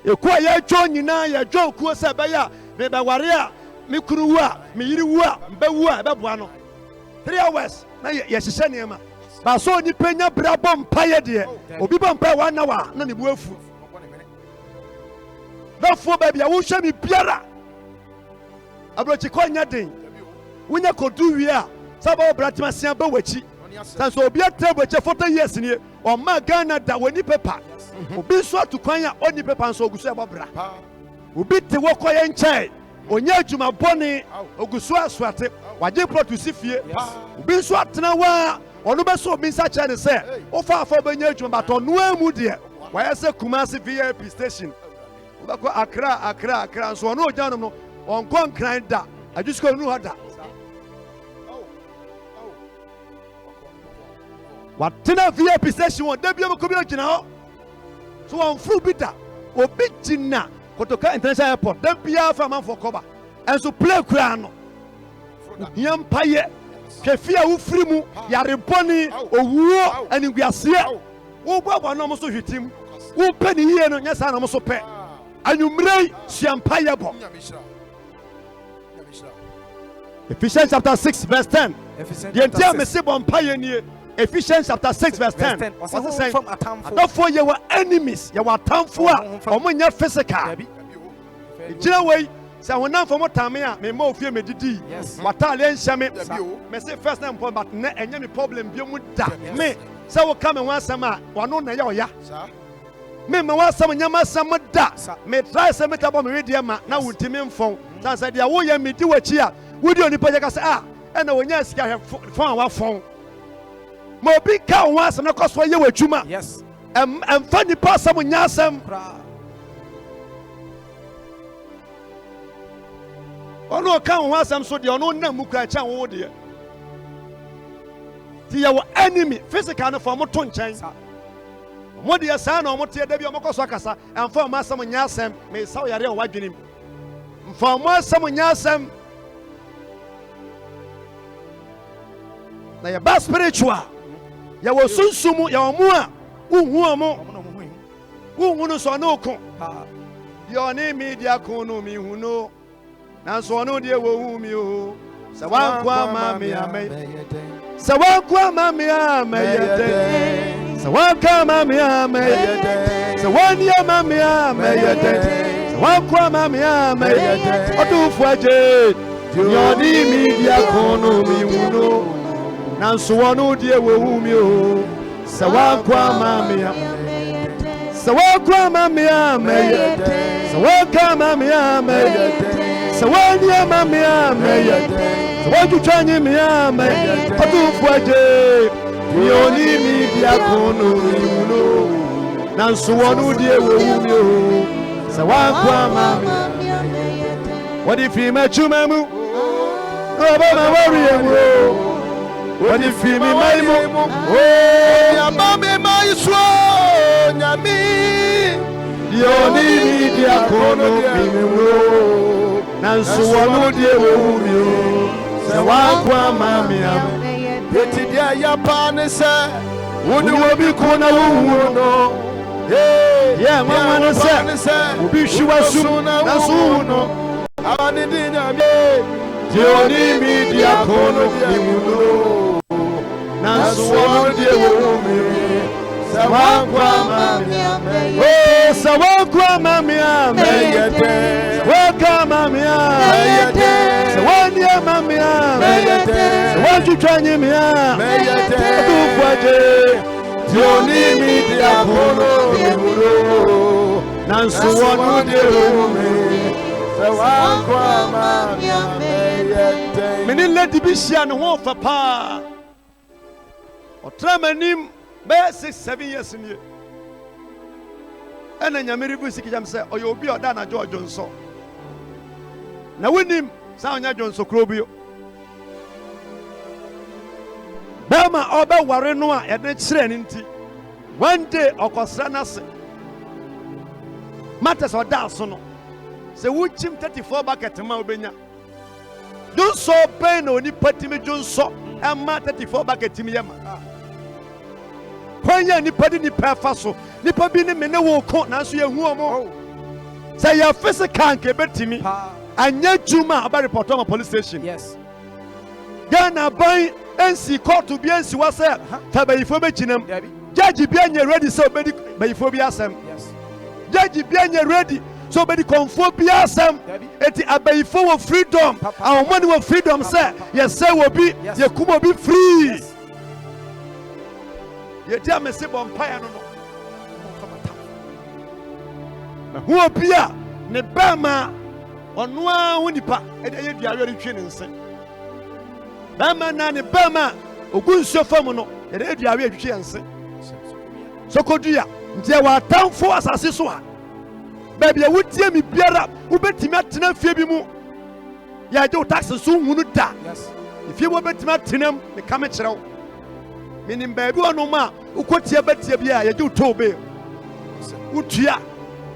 ekwa ye twa nyina ye twa ku se be ya me be ware a me kunu wu a me yiri wu a mbe wu a be boa no 3 hours na ye hihye ne ma ba so ni penya bra bom paye de obi bom paye 1 hour na ne bu afu therefore baby I will show me biara abrochi ko nya den wonya kodu wi a sabo bratima sia ba wachi sanso obi atebo che 40 years ni o ma Ghana da woni paper obi so atukwan a oni paper nso oguso e bobra obi te wo koye nche onya adwuma bone oguso asoate waje produce fie obi so atena wa ono be so obi nsa che ne se o fa afọ benya adwuma bato no amu de wa yese Kumasi VIP station Bako Accra so no jano no on kon kran da ajusko nu hada watena VIP station won da bia ko bi ogina ho so on fru bita obi gina Kotoka International Airport da bia fa man for cover enso play kura no yam paye kefia wo firi mu yare boni owuo aniguase wo baba no mo so hwitim wo pani yie no nya sa na mo so pe Anyumrei siampayebo. Ephesians chapter 6 verse 10. The entire message on pioneer. Ephesians chapter 6 verse 10. What's it saying? Therefore you were enemies. You were tamfua. Omunya physical. Jina way. Say when now for more time me mo fie me didi. Watale nhyame. Me say first time but na enya me problem bi mu da. Me say wo come one sama wano na ya oya. Me ma wasam nyama sam da me try se me tabo me wedi ma na wuntimi mfon san se dia wo ye me di wachi a wodi oni paje ka se e na wonya sika hwe fon a wafon ma obi ka wo asam na koso ye wadwuma yes emfa ni pa sam nya asam ono ka wo asam so de ono na mu kra cha wo de ti ye wo enemy physical no for mo to nchen Modi ya sana omotie da bi omokoso akasa emfa ma asam nya asem me saw yare o wadwenim mfa ma asam nya asem na ya ba spiritual ya wo sunsumu ya omu a uhu omu no so na okun yo ni media kun no mi hu no na so no de wo hu mi o se wan kwa ma me amey se wan kwa ma me amey so one come me amey so one year mama amey so one come mama amey odu fuaje yo ni media kono mi wuno nanso wɔno deɛ wɔwu mi o sɛ wɔakɔ ama me a sɛ wɔakɔ ama me a mɛyɛ sɛ wɔaka ama me a mɛyɛ sɛ wɔani ama me a mɛyɛ sɛ wɔatwitwa nye me a mɛyɛ ɔtomfo agye deɛ ɔne me di ako no iwu no nanso wɔno deɛ wɔwu mi o sɛ wɔakɔ ama me wɔde firi m'adwuma mu na wɔbɛma wɔreɛ mu o wɔde firi me man mu yaba me man so nyame deɛ ɔne me di ako no mi mu nanso wɔno deɛ wɔwu mi o sɛ wɔakɔ ama me a eti deɛ yapa ne sɛ wode obi ko na wowu no yɛ mama no sɛ obi hwi w'asum nanso wowu no ane di nyame deɛ ɔne me di ako no mi mu no nanso wɔno deɛ wɔwu mi sɛ wɔakɔ ama me a sɛ wɔakɔ ama me a mɛyɛ dɛ wɔaka ama me a mɛyɛ dɛ sɛ wɔani ama me a mɛyɛ dɛ sɛ wɔatwitwa nye me a mɛyɛ dɛ ɔtomfo agye deɛ ɔne me di ako no mi mu no nanso wɔno deɛ wɔwu mi sɛ wakɔ ama mɛyɛ dɛ mene lady bi hyia ne ho ɔfa paa ɔtena m'anim bɛyɛ 6-7 years nie ɛna nyame rebu sikigyam sɛ ɔyɛ obi a ɔda anadwo ɔdwonso na wonim saa ɔnyɛ dwonso kuro bio bɛrima ɔbɛware no a yɛde kyerɛ ne nti one day ɔkɔsra n'ase matters ɔda so no sɛ wokyim 34 bucket ma wobɛnya dwonso bɛn na onipa timi dwonso ɛma 34 bucket timi yɛ ma kwanya nipa di nipa fa so nipa bi ne me ne wo ko nanso yɛ hu ɔmo sɛ yɛ physical nke betimi anya juma aba report on police station Yes. Ghana ban NC court bi NC wa sɛ tabayifo be kinam Debbie. judge bi anya ready sɛ obedi bayifo bi asɛm Yes. judge bi anya ready sɛ obedi konfo bi asɛm Debbie. eti abayifo wɔ freedom Papa. ahomani wɔ freedom sɛ yɛsɛ wɔ bi Yes. yɛkum obi free Yes. yɛdi amese bɔ mpaeɛ no na hu obi a ne bɛrima ɔno ara ho nipa ɛde ɛyɛ duawe retwe ne nse bɛrima na ne bɛrima ogu nsuo fam no yɛde ɛyɛ duawe atwitwe yɛn nse sokodua nti ɛwɔ atamfo asase so a baabi a wotie mi biara wobɛtumi atena fie bi mu yɛagye wo taxi so nhunu da Yes. efie mu wobɛtumi atenam meka me kyerɛ wo menim baabi ɔnom a wokɔtie bɛtie bi a yɛgye wo too be wotua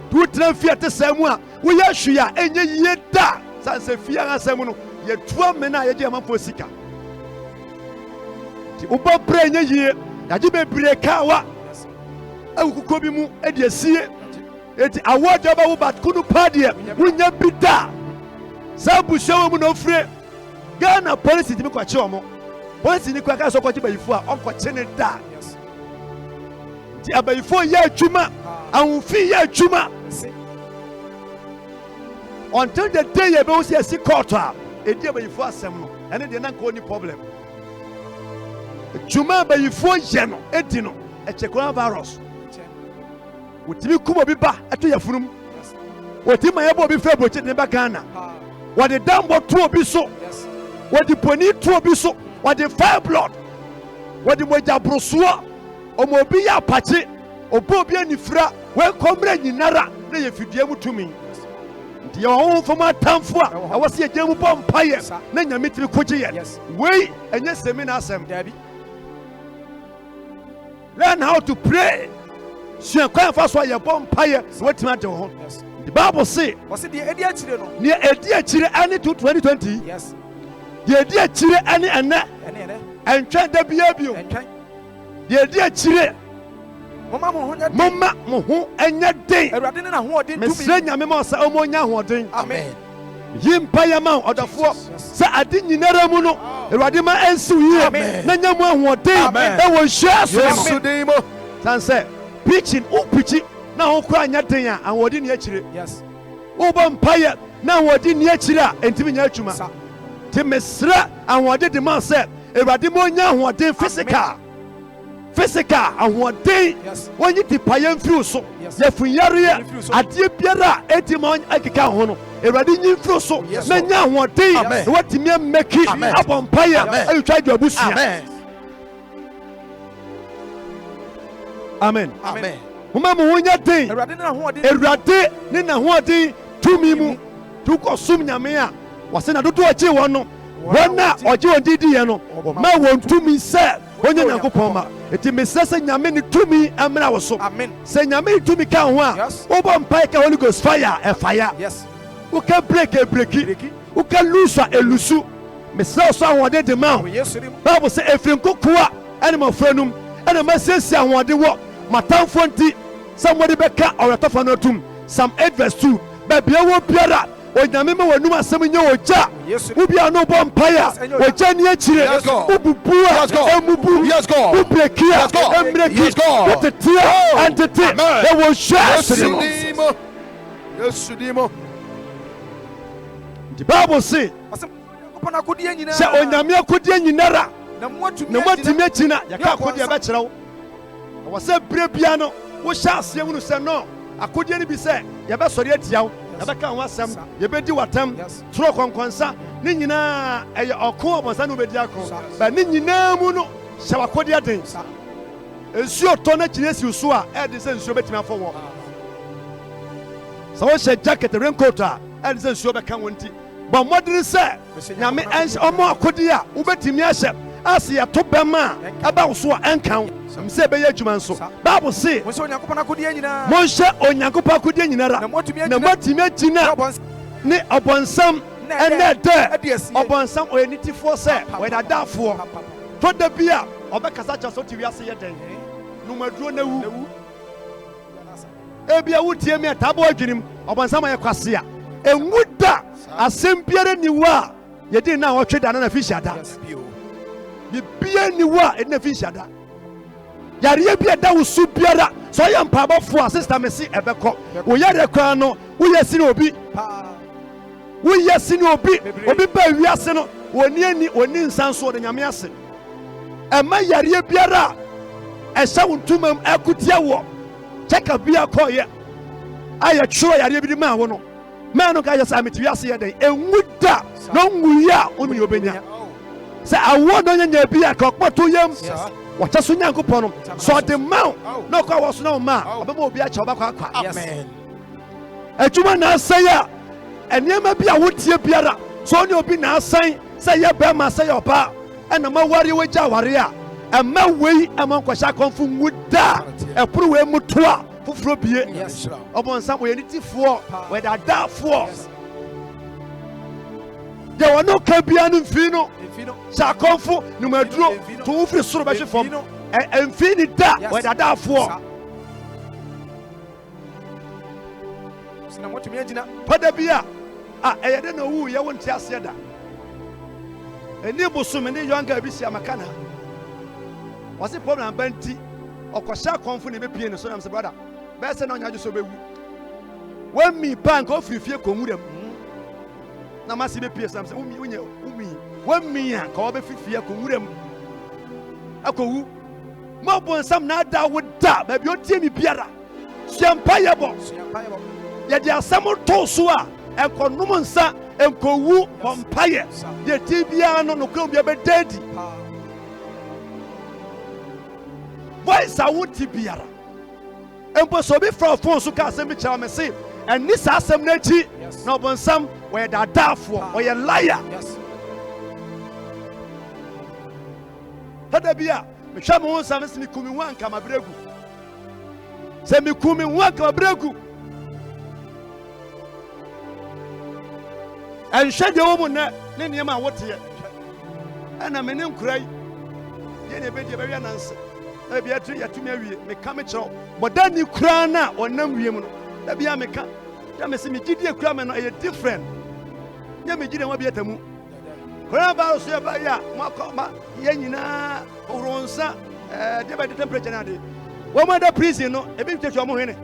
de wotena fie te saa mu a woyɛ ahwe a ɛnyɛ yie da sane sɛ fie asɛm no yɛtua me no a yɛgye amanfoɔ sika nti wobɔ berɛ ɛnyɛ yie yɛagye bebree kaawa Yes. awo kukuo bi mu adi asie eti awɔde ɔbɛwo baako no paa deɛ wonya bi da saa abusua wɔ mu na ofire Ghana police timi kɔkye ɔmo police ni kɔ aka sɛ ɔkɔkye bayifo a ɔnkɔkye ne da Yes. nti abayifo yɛ adwuma ahomfi yɛ adwuma See. until the day yɛbɛwo sɛ yɛsi court a ɛdi abayifo asɛm no ɛne deɛ na nka ɔni problem adwuma abayifo yɛ no ɛdi no ɛkyɛ coronavirus wotumi kum obi ba ɛto yɛ funum Yes. wɔtumi ma yɛbɔ obi fɛ aburokyi ne ba Ghana wɔde dambɔ to obi so Yes. wɔde poni to obi so wɔde fire blood wɔde mogya borosoɔ ɔma obi yɛ apakye ɔbɔ obi anifira wɔnkɔmmerɛ nyinara na yɛ fidua mu tumi nti yɛwɔ ho mfam atamfo a ɛwɔ sɛ yɛgyina mu bɔ mpayɛ na nyame tiri kogye yɛn Yes. wei ɛnyɛ sɛmi no asɛm Debbie. learn how to pray sua kwan fa so a yɛbɔ mpayɛ na wɔatumi agye wo ho Yes. the Bible say Was it the Eddie Chile? No. nea ɛdi akyire ɛne to 2020 Yes. deɛ ɛdi akyire ɛne ɛnɛ And ɛntwɛn da biara bio try. deɛ ɛdi akyire Mama, Mohonya. momma mo ho ɛnyɛ den Radin and a who didn't mesrɛ nyame ma sɛ ɔma ɔnya ahoɔden Amen. yi mpayɛ ma wo, ɔdɔfoɔ Jesus. sɛ ade nyinara mu no awurade ma ɛnsiw yie Amen. na nya mu ahoɔden Amen. ɛwɔ nhyira so yesu din mu sane sɛ preaching wopikyi na ho kora nyɛ den a ahoɔden ne akyire Yes. wobɔ mpayɛ na ahoɔden ne akyire a ɛntimi nya adwuma Sa. nti mesrɛ ahoɔden de ma sɛ Ewurade mo nya ahoɔden physical ahoɔden wɔnyi tipaeɛ mfiri so yɛfunyareɛ adeɛ biara a ɛdi ma akeka ho no Ewurade nyi mfiri so na nya ahoɔden na wɔatumi mmɛki abɔ mpaeɛ ayitwa adwabusua amen moma mo ho nya den Ewurade ne n'ahoɔden tumi mu tukɔ som nyame a wɔse na dodo akyi wɔn no wɔn a ɔgye wɔn didiɛ no ma wɔn tumi sɛ onye Nyankopɔn ma eti mesɛ sɛ nyame ne tumi amra wo so sɛ nyame ne tumi ka ho a wobɔ mpae ka Holy Ghost fire ɛfaya woka break woka lose a elusu mesɛ so ahoɔden de ma wo Bible sɛ ɛfiri nkokoa ɛne mafra num ɛna masiesie ahoɔden wɔ matamfoɔ nti sɛ mmɔde bɛka ɔwɛtɔfa no atum Psalm 8:2 baabia wɔ biara onyame ma w'anum asɛm nyɛ wɔgya wobia no wobɔ mpae a wɔgya ne akyire wobubu a ɛmubu wobreki a ɛmmereki wotetea ɛntete na wɔhwɛ Yesudimo. nti Bible se sɛ onyame akodeɛ nyinara na moatumi akyina yɛka akodeɛ bɛkyerɛ wo ɛwɔ sɛ berɛ bia no wohyɛ aseɛ mu no sɛ no akodeɛ no bi sɛ yɛbɛsɔre atia wo yɛbɛka ho asɛm yɛbɛdi w'atam toro kɔnkɔnsa ne nyinaa ɛyɛ ɔko ɔbɔnsa ne wobɛdi ako ba ne nyinaa mu no hyɛ w'akodeɛ den nsuo tɔ no akyiri asi so a ɛde sɛ nsuo bɛtumi afɔ wɔ sɛ wohyɛ jacket raincoat a ɛde sɛ nsuo bɛka wo nti bɔ mmɔdene sɛ nyame ɔma akodeɛ a wobɛtumi ahyɛ ase yɛto bɛma a ɛba wo so a ɛnka wo sɛ ɛbɛyɛ adwuma nso Bible se monhyɛ Onyankopɔn akodeɛ nyinara na moatumi agyina ne ɔbɔnsam ɛnɛ dɛ ɔbɔnsam ɔyɛ ne tifoɔ sɛ ɔyɛ dadaafoɔ tɔ da bi a ɔbɛkasa kyɛ sɛ wote wiase yɛ dɛn nomaduro na wu ebia wotie mi a taa bɔ adwenem ɔbɔnsam ɔyɛ kwasea ɛnwu da asɛm biara ni wo a yɛdi na wɔtwe da no na fi hyada bibia ni wo a ɛdi na fi hyada yareɛ bi ɛda wo so biara sɛ ɔyɛ mpaabɔfoɔ a sister me se ɛbɛkɔ wo yareɛ koraa no woyɛ si ne obi obi ba wiase no wɔni ani wɔni nsa nso ɔde nyame ase ɛma yareɛ biara a ɛhyɛ wo ntoma mu ɛkotia wɔ kyɛka bia kɔɔyɛ a yɛtwerɛ yareɛ bi de maa wo no maa no ka yɛ sɛ amete wiase yɛ dɛn ɛnwu da na ɔnwuyi a womene obɛnya sɛ awoɔ no ɔnyanya bi a ka ɔkpɔto yam wɔkyɛ so Nyankopɔn no sɛ ɔde ma wo na ɔkɔ a wɔ so na wo ma a ɔbɛma obi akyɛ wobɛkɔ akwa adwuma na asɛe a ɛnneɛma bi a wotie biara sɛ ɔne obi na asɛn sɛ yɛ bɛrima sɛ yɛ ɔbaa ɛna ma ware wagya aware a ɛma wei ɛma nkɔhyɛ akɔmfo nwu da a ɛporo wei mu to a foforɔ bie ɔbɔnsam ɔyɛ ne tifoɔ ɔyɛ dadaafoɔ deɛ wɔne woka bia no mfii no hyɛ akɔmfo nomaduro to wo firi soro bɛhwe fam ɛmfii ne da ɔyɛ dadaafoɔ pada bi a ɛyɛ dɛ na owu yɛwo nte aseɛ da ɛni bosom ne yɔnga bi si amaka na wɔse problem ba nti ɔkɔhyɛ akɔmfo ne bɛpie ne so nam sɛ brada bɛɛ sɛ na ɔnya gye so bɛwu wami pa nka ɔfiri fie kɔnwuram na masi bɛpie sam sɛ wonyɛ wami a nka wɔbɛfiri fie kɔnwuram akɔwu ma ɔbɔnsam na ada wo da baabi ɔtie mi biara suampa yɛbɔ yɛde asɛm too so a ɛnkɔnom nsa ɛnkɔwu bɔ mpayɛ deɛ ti biara no nokora bia bɛda adi voice a wote biara mpo sɛ obi fra ɔfon so ka asɛm bi kyerɛ me se ɛni saa asɛm no akyi na ɔbɔnsam wɔyɛ dadaafoɔ ɔyɛ liar tada bi a mehwɛ me ho nsam sɛ mekumi ho anka mabrɛgu sɛ mekumi ho anka mabrɛgu ɛnhwɛ deɛ wɔ mu nnɛ ne nneɛma a woteɛ ɛna me ne nkora yi deɛ ne ɛbɛdi ɛbɛwia nanse ebi yɛtumi awie meka me kyerɛw bɔda ni koraa no a ɔnam wiem no da bia meka da me sɛ megyidie kura me no ɛyɛ different nyɛ megyidie ho bi atamu coronavirus yɛ ba yɛ a yɛ nyinaa ɔworo nsa deɛ bɛde temperature no ade wɔn ada prison no ebi ntwetwe ɔmo hwene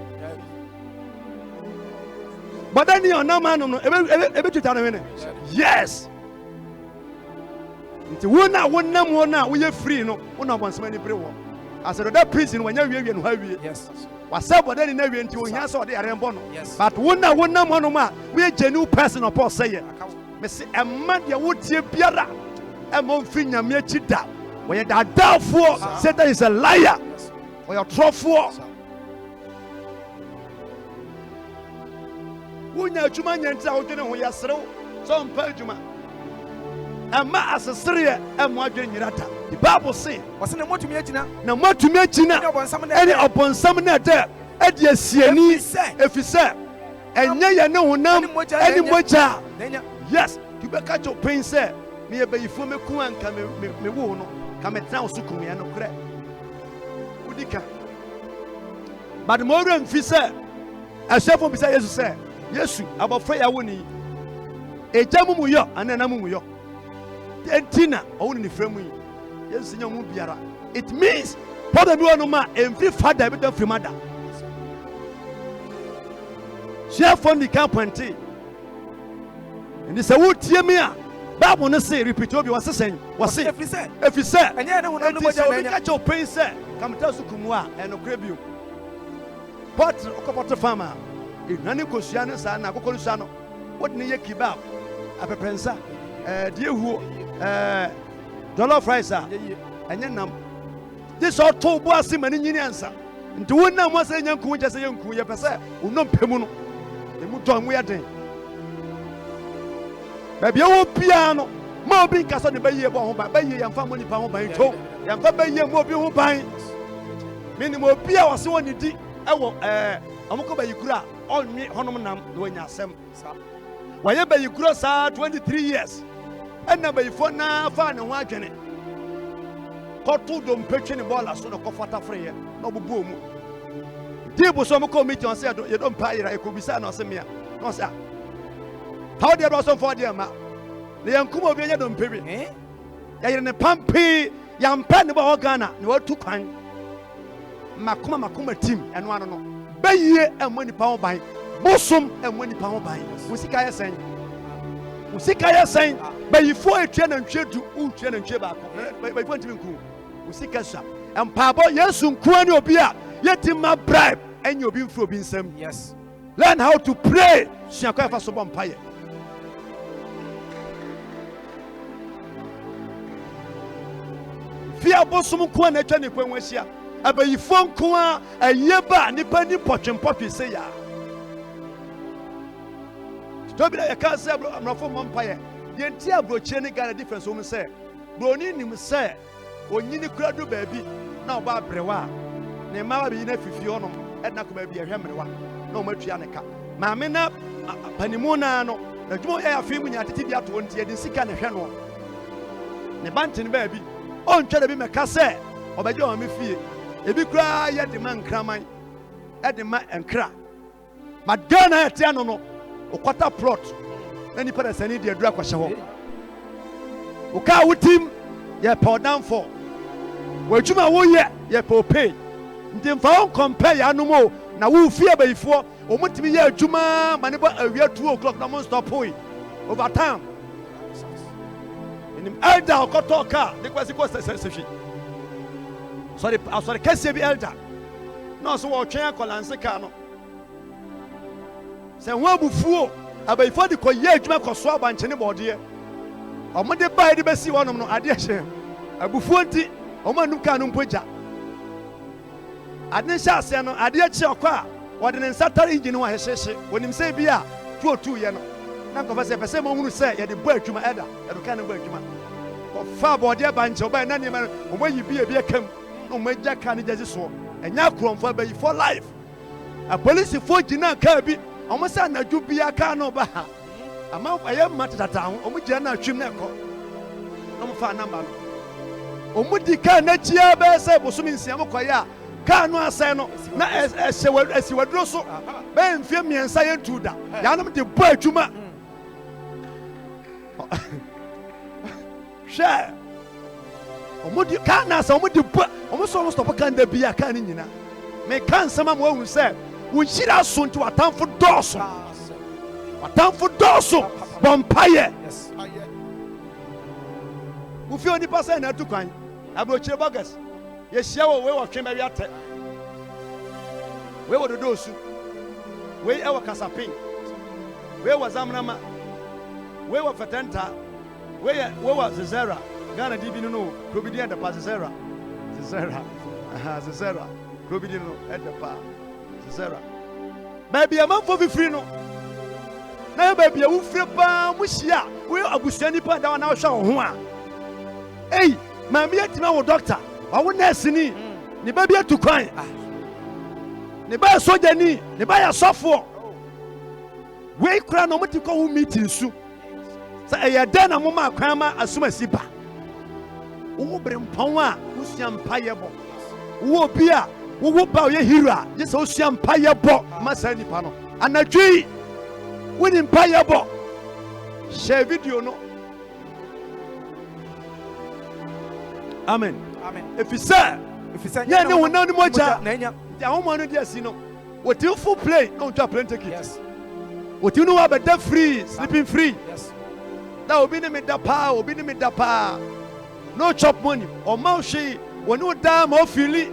bɔda ni ɔnam ano no ebi twetwa no hwene yes nti wona wonam wona woyɛ free no wona bonsam ani bere wo asɛ that prison wanya wie no ha wie Yes. wasa bɔda ni na wie nti ohia sɛ ɔde yare mbɔ no Yes. but wona wonam honom a woyɛ genuine person of Paul sɛ yɛ Akawo. me se ɛma deɛ wotie biara ɛma mfiri nyame akyi da wɔyɛ daadaafoɔ Satan is a liar Yes. ɔyɛ ɔtorɔfoɔ wonya adwuma nyɛ nti a wodwene ho yɛserew sɛ ɔmpa adwuma ɛma asesereɛ ɛma adwene nyina da the Bible say Wɔse ne motumi agyina. na moatumi agyina Ne ɔbɔnsam ne ɛne ɛdɛ. ɔbɔnsam no ɛdɛ ɛde asiani ɛfiri sɛ ɛnyɛ yɛ ne honam Ɛne mogya ɛne ɛnyɛ. mogya Na nya. yes tubɛka kyɛ ɔpɛn sɛ meyɛ bayifoɔ mɛku a nka mewo no ka metena wo so kumuyɛ no korɛ wodi ka but ma ɔwerɛ mfi sɛ asuafoɔ bisa Yesu sɛ Yesu abɔfra yɛ awo ne yi ɛgya mu mu yɔ anaa na mu mu yɔ ɛnti na ɔwo ne ne frɛ mu yi Yesu nyɛ mu biara it means pɔtɔ bi wɔ no ma ɛmfiri fada ɛbɛda firi ma da suafoɔ ne ka pɔnte ɛnti sɛ wotie me a Bible no say repeat obi wɔse sɛn wɔse Ɛfiri sɛ. ɛfiri sɛ Ɛnyɛ ne honam ne ɛnti mogya sɛ na obi ɛnyɛ. ka kyɛ ɔpɛn sɛ kameta so kumu a ɛnokorɛ bio ɔkɔpɔto fam a ɛnuane kosua no saa na akokɔ no sua no wode ne yɛ kebab apɛpɛnsa deɛ huo jollof rice a ɛnyɛ nam gye sɛ ɔtɔ bo ase ma ne nyini ansa nti wonam mo sɛ ɛnya nku kyɛ sɛ yɛnku yɛpɛ sɛ wonom pɛ mu no ɛmu dɔ mu yɛ den baabi ɛwɔ biara no ma obi nka sɛ ne bɛyie bɔ ho ban bɛyie yɛmfa mo nipa ho ban to yɛmfa bɛyie mu obi ho ban menim obi a wɔse wɔ ne di ɛwɔ ɔmokɔ bayikuro a ɔnwe hɔnom nam na wɔanya asɛm wɔyɛ bayikuro saa 23 years ɛna bayifoɔ naa faa ne ho adwene kɔto dompɛtwe ne bɔɔla so na kɔfata freeɛ na ɔbobɔɔ mu diibo so ɔmokɔ meeting ɔsɛ yɛdɔmpa yera ɛkɔbisa na ɔse mea na ɔsɛ a ta wodeɛ dɛ ɔsɔmfa wodeɛ ma na yɛnkum obi ɛnyɛ dɔmpɛ bi yɛyere ne pampee yɛmpɛ ne bɔ hɔ Ghana na watu kwan makoma tim ɛno ano no bɛyie ɛmmɔ nipa ho ban bosom ɛmmɔ nipa ho ban wo sika yɛ sɛn wo sika yɛ sɛn bayifoɔ ɛtua nantwie du wotua nantwie baako bayifoɔ ntimi nku wo sika sua mpaabɔ Yesu nkoa ne obi a yɛti ma bribe ɛnyɛ obi mfiri obi nsɛm Yes. learn how to pray sua kɔ ɛfa so bɔ mpayɛ fia bosom nkoa na atwa ne kwan ho ahyia abayifoɔ nko a ɛyɛ ba nipa ni pɔtwempɔtwe sɛ ya tobi na yɛka sɛ amrafo mmɔ mpayɛ yɛnti aburokyire ne Ghana difference wɔ mu sɛ buroni nim sɛ onyini kura do baabi na ɔba abrewa a ne mma bɛyi na fifi hɔnom ɛna kɔ baabi ɛhwɛ mmerewa na ɔma atua ne ka maame na panimu naa no na adwuma yɛ afei mu nya tete bi ato nti yɛde sika ne hwɛ no ne bante ne baabi ɔntwa da bi mɛka sɛ ɔbɛgye ɔma fie ebi kura yɛ de ma nkraman ɛde ma nkra ma Ghana ɛte no no ɔkɔta plot na nipa da sani deɛ dura kɔhyɛ hɔ ɔka wotim yɛ pɛ ɔdamfo w'adwuma woyɛ yɛ pɛ ɔpei nti mfa wo nkɔmpɛ yɛ anom o na wofie abayifoɔ ɔmotumi yɛ adwuma ma ne bɔ awia 2 o'clock na mo stɔpoe over time nim elder ɔkɔtɔ kaa ne kwasi kɔ sɛhwi asɔre kɛseɛ bi elder na ɔso wɔtwɛn akɔlanse kaa no sɛ ho abufuo abayifoɔ de kɔyɛ adwuma kɔsoa abankyene bɔɔdeɛ ɔmode bae de bɛsi hɔnom no adeɛ hyɛ abufuo nti ɔmo anum kaa no mpo gya ade hyɛ aseɛ no adeɛ kye ɔkɔ a wɔde ne nsa tare engine ho ahyehyehye wɔnim sɛ bi a 202 yɛ no na nkɔfa sɛ pɛ sɛ mahunu sɛ yɛde bɔ adwuma ɛda yɛde ka no bɔ adwuma kɔfa bɔɔdeɛ bankyɛ ɔbaɛ na nneɛma no ɔmayi bi ebi akam na ɔmagya kaa no gyagye soɔ ɛnyɛ akorɔmfo abayifoɔ life apolisifoɔ gyina kaa bi ɔmo sɛ anadwo bia kaa no ɔba ha ama ɛyɛ mma tetata ho ɔmo gyina no atwam no ɛkɔ na ɔmo fa namba no ɔmo di kaa n'akyia bɛyɛ sɛ bosom nsia mo kɔyɛ a kaa no asɛe no na ɛsi waduro so bɛyɛ mfie mmiɛnsa yɛntu da yɛanom de bɔ adwuma hwɛ ɔmo di kaa no asɛ ɔmo de bɔ ɔmo sɛ ɔmo stɔpo kaa no da bi a kaa no nyina meka nsɛm a ma wahu sɛ wo nhyira so nti watamfo dɔɔso bɔ mpayɛ Ufi oni pasa na tu kwan. Abrochire bogus. Ye hia wo we wo twen ba wi ate. We wo dodo su. We e wo kasapin. We wo zamnama. We wo fatenta. We wo Zezera. Ghana DB no Krobidi and the pa Zezera. Zezera. Krobidi no at the pa Zezera. Baby a man for free no. Na baby a wo free pa mu hia. We abusuani pa da na wo hwa ho a. Hey, mami atima wo doctor. Wa wo nurse ni. Ni baby atu kwan. Ni ba soja ni, ni ba ya sofo. We kura no moti ko meeting su. Sa eya da na moma kwan ma asuma siba. Wo brempon a wo siampa yebo. Wo bi a wo ba ye hero a, je se wo siampa yebo masa nipa no. Anadwi wo ni mpa yebo. Share video no. Amen. If you say, yeah, no one know the moja. The woman no see no. What you full play? Don't you play ticket? Yes. What you know about that free, sleeping free? Yes. That will be the midapa, will be the midapa. No chop money or moushi. When you die, more feeling.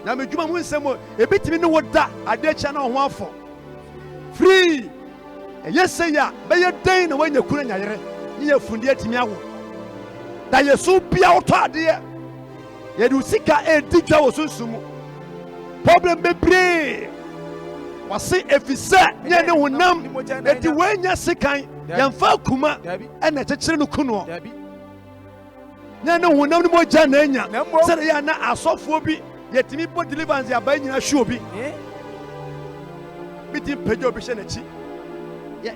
Now me juma win some more. A bit me know what that. I dare channel one for free. Yes, say ya. But you day no when you couldn't yare. You fundi at me. That you so be out there. You do sika a teacher was so sumo. Problem be pray. Was say if you say ya no nam that the way ya sikan yan fa kuma and a chire no kuno. Ya no nam mo ja na nya. Say ya na asofo bi yetimi po deliverance ya ba nyina show bi. Biti pejo bi she na chi.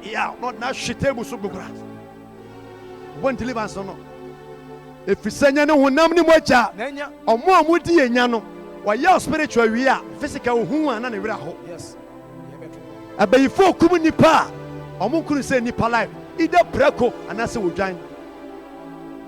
Ya not na shite bu so gugura. One deliverance no. If you say no honam ni moja omo amudi enya no waya spiritual wi a physical hu an na ne wira ho. Yes. Abayifo kum nipa omo kunu say nipa life either preko anase wodwan.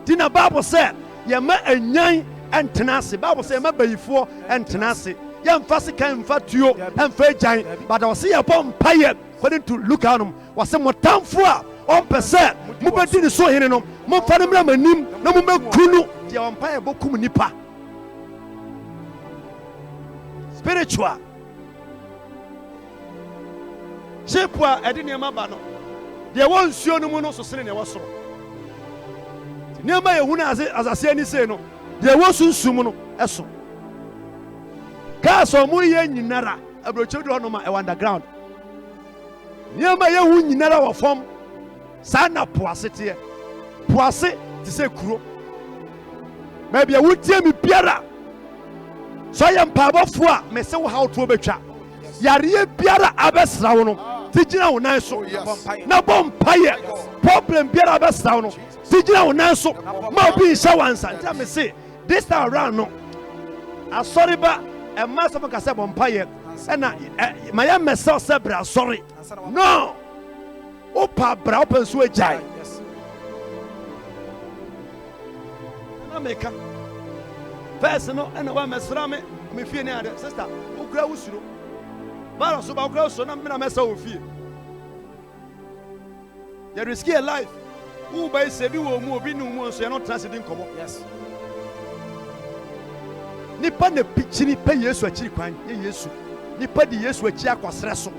Dina Bible say ye ma anyan entenase. Bible say ma bayifo entenase. Ye mfa sika mfa tuo mfa agyan but I say ye bom paye according to look at them was say motamfo a on pese mu bedi ni so hene no mo fa nemra manim na mo makunu dia on paye bokum nipa spiritual chepua edi ne ma ba no dia won suo no mu no so sene ne woso ne ma ye hu na asase ani sei no dia wo sunsum no eso ka so mu ye nyinara abroche do no ma e underground ne ma ye hu nyinara wo fom sana poase te poase ti se kuro maybe a wutie mi biara so yam pabofo a me se wo how to betwa yare biara abesra wo no ti gina wo nan so na bom paye problem biara abesra wo no ti gina wo nan so ma bi sha wansa ntia me se this time around no asori ba e ma so ka se bom paye e na ma ya mesa se bra sorry no opa bra open so ejai na meka first no and wa mesra me fie ne ade sister ukura usuro bara so ba ukura usuro na me na mesa wo fie you risk your life who by say bi wo mu obi nu mu so you not transiting komo yes nipa na pichiri pe Yesu akiri kwan ye Yesu nipa di Yesu akiri akwasre so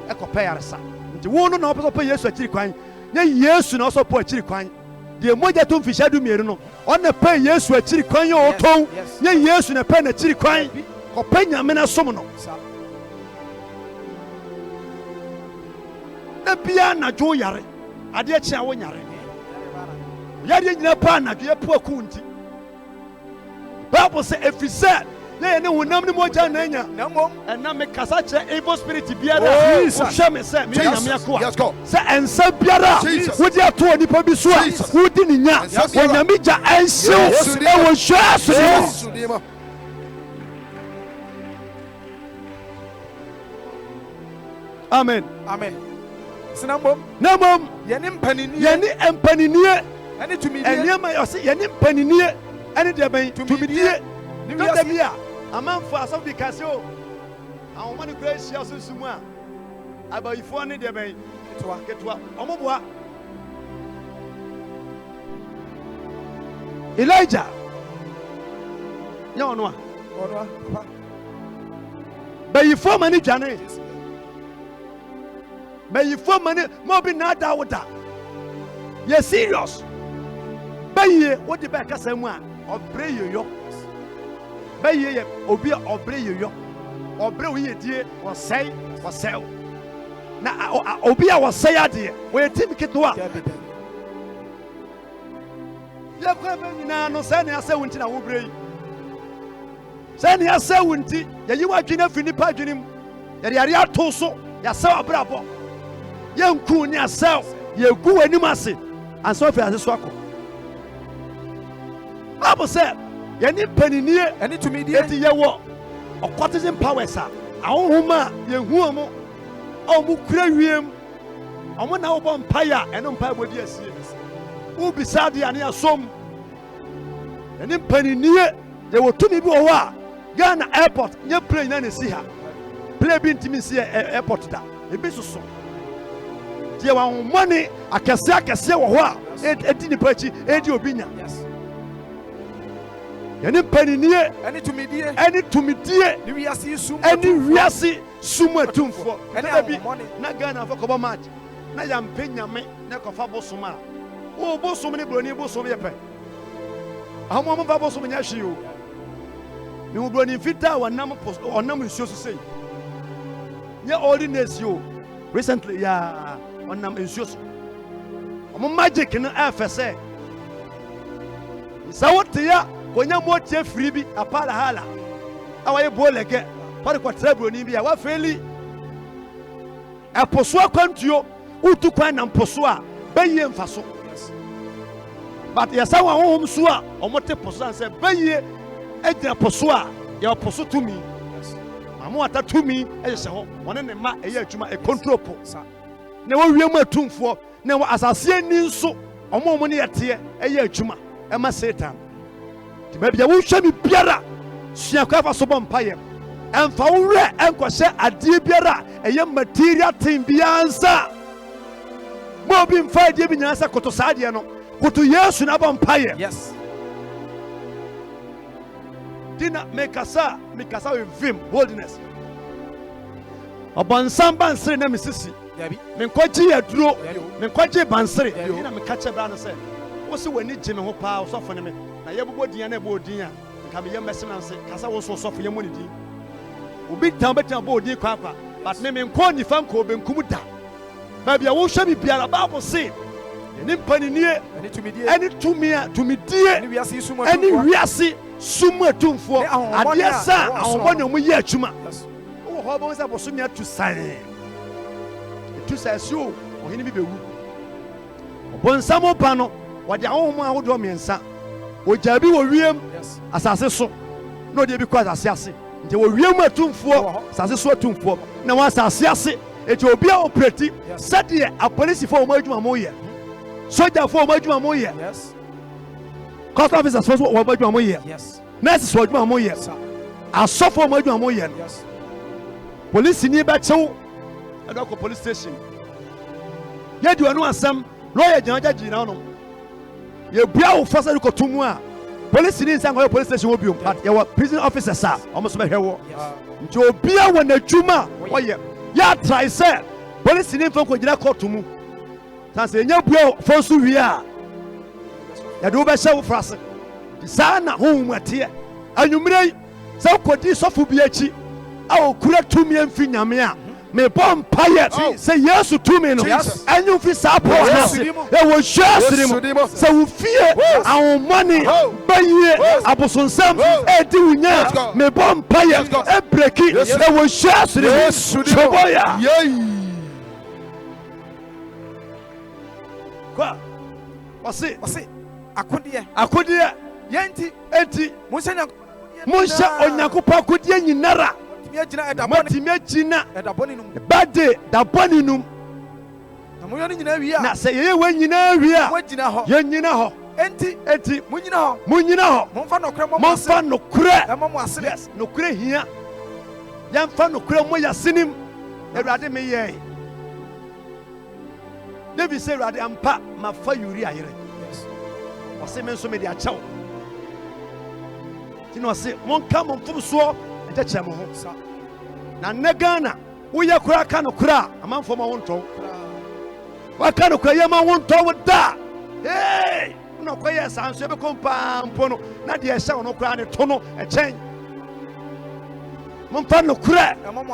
ekopa yaresa nti wo no na opo pe Yesu akiri kwan ye Yesu na so po akiri kwan de moja to mfisha du mieru no on na pe Yesu akiri kwan ye oton ye Yesu na pe na akiri kwan ko pe nyame na som no na bia na jo yare ade a chia wo nyare yare nyina pa na dwe po akunti Bible say if you said yeah ne honam ne moja na nya na mom na me kasa che evil spirit biara o hwe me say me nyame akoa say ensa biara wodi ato onipa bi so a wodi ni nya onyame ja enhyew e wo hwa so amen amen sinambom namom yeni empaninie eni tumidie enyama yo say yeni empaninie eni de ben tumidie don't be here amanfo aso bi kase o awon mani kura hia sunsumu a abayifo ne de ben ketwa omoboa Elijah. No, no. But you form any journey. But you form any more be not that water. You're serious. But you what the back as someone or pray you. But you obey or pray you. Or pray you dear or say or sell. Now obey or say idea. Where Tim get to work. Ya kwa na no say na say wunti na wo brei say na say wunti ya yi wa dwena fini pa dwenim ya yare ato so ya say abrabo ya nku ni asel ya gu anim ase anso fi ase so akọ abo say ya ni paninie eni tumi die eti ye wo okwatizin powers a ahonhoma ye hu omo o mu kura wiem omo na wo bon paya eno mpa bodi asie ubisa de ane asom ene mpaninie ye wotumi bi wo a Ghana airport nye plane na ne si ha plane bi ntimi si airport da ebi soso tie wa money akese wo ho a edi ni pachi edi obinya ene mpaninie eni tumi die ni wiase sum eni wiase sum atumfo ene bi na Ghana fa kobo match na ya mpanyame na kofa bosoma o bosom ni broni bosom ye pe ahamo mo fa bosom nya hwe o ni broni fita wonam nsuo so sei nye ordinance o recently ya wonam nsuo so omo magic no afese sawote ya konya mo tie free bi apala hala awaye bolege pare kwatra broni bi ya wa feli aposo akwantuo utu kwan na mposo a baye mfaso. But yes, I want home sua or what person said, Baye, Edna Posua, your poso to me. Mamma to me, as a one in a year to my control. Never real tomb for, never as I see any so, or more money at here, a year chuma, and my Satan. Maybe I will show me Piera, she a cover so vampire, and for and quashe a dear Piera, a young material team Bianza. Mobin 5 years in answer Cotosadiano. Kutu Yesu na vampire. Yes. Dina mikasa with vim boldness. Abansan bansere na misisi. Yabi. Menkwaji aduro. Menkwaji bansere. Dina mekache bra no se. Wo se wani gime ho pa osofo ne me. Na yebobɔ din na ebo din a. Nka me yem bɛsem na se. Kasa wo so osofo yem ni din. Obi tan betan bo din kwa kwa. But me menkɔ nifa nko benkum da. Ba bia wo hwɛ bi biara Bible say eni mpaninie eni tumidie eni wiase sumu atumfo ade sa ahomone mu ye atuma wo ho bo se boso mi atu san etu sa sio ohini bi bewu obonsamo pa no wode ahomo ahodo miensa ojabi wo wiem asase so no de bi kwa asase ase nte wo wiem atumfo asase so atumfo na wa asase ase eti obi a operate sade a police for mo adwuma mo ye soldier for majuma mo ye yes court officers for majuma mo ye yes nurses for majuma mo ye aso for majuma mo ye yes police ni ba chew adoko police station ye di anu asem lawyer jinaja na no ye bia wo fasa ko tumu a police ni nsan ko police station obiom but ye prison officers a almost be hwewo nti obia wo na dwuma wo ye ya try say police ni fon ko jina court mu sanse nya buo fonso wi a ya do be hye wo frase sana hohum ate anwumrei sa kodi sofo bi achi a okura tumi amfi nyame a me bom paye se Yesu tumi no anyu fi sa po na e wo hwasiri se wo fie ahomani baye abosonsam e di wunya me bom paye e breki e wo hwasiri choboya kwa wase akodiye yenti enti munsha onyakopa akodiye nyinara matime gina bade da boninum na se ye we nyina wi a ye nyina ho enti munyina ho momfa nokure yes nokure hia yamfa nokure mo yasenim Ewurade me ye David say Ewurade ampa mafa yuri ayere wase me nso me de achawo Ti no se mon ka mon fom so eja kye mo ho. Sa. Na negana wo ye kura ka no kura amanfo ma wonto. Wa ka no kura ye ma wonto wo da. Hey! No kwaye sanso be kompa mpo no na de ehye wo no kura ne to no e chen. Mon fa no kura. Emo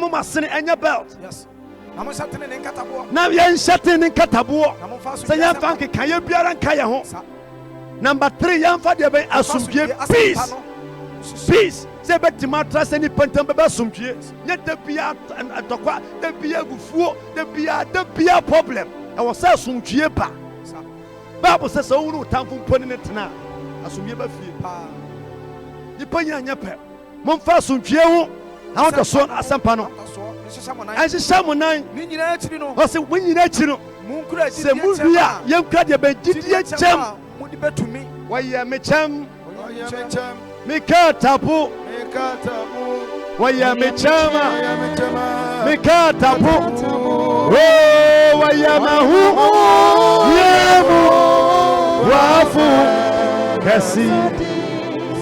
masene enya belt. Yes. Na mo shatene ne nkatabo. Na ye nhyate ne nkatabo. Na mo fa so. Se ya fa nka ye biara nka ye ho. Number 3 ya fa de ben asumdie peace. Peace. Se betima trust any pantam be asumdie. Nye de bia atokwa, de bia gufuo, de bia problem. E wo say asumdie ba. Bible says so wonu tamfo mponi ne tena. Asumdie ba fie. Ni panya nya pe. Mon fa asumdie ho. Na wo so asempa no. Ansi samunan. Ni nyina akiri no. O se wo nyina akiri no. Mun kura akiri. Se mu bia yem kra de be gidie chem. Mu di betumi. Wa ye me chem. Oyamechem. Mikatapu. Mikatapu. Wayamechama. Oyamechama. Mikatapu. Oh, wayamahu. Yemu. Wafu. Kasi.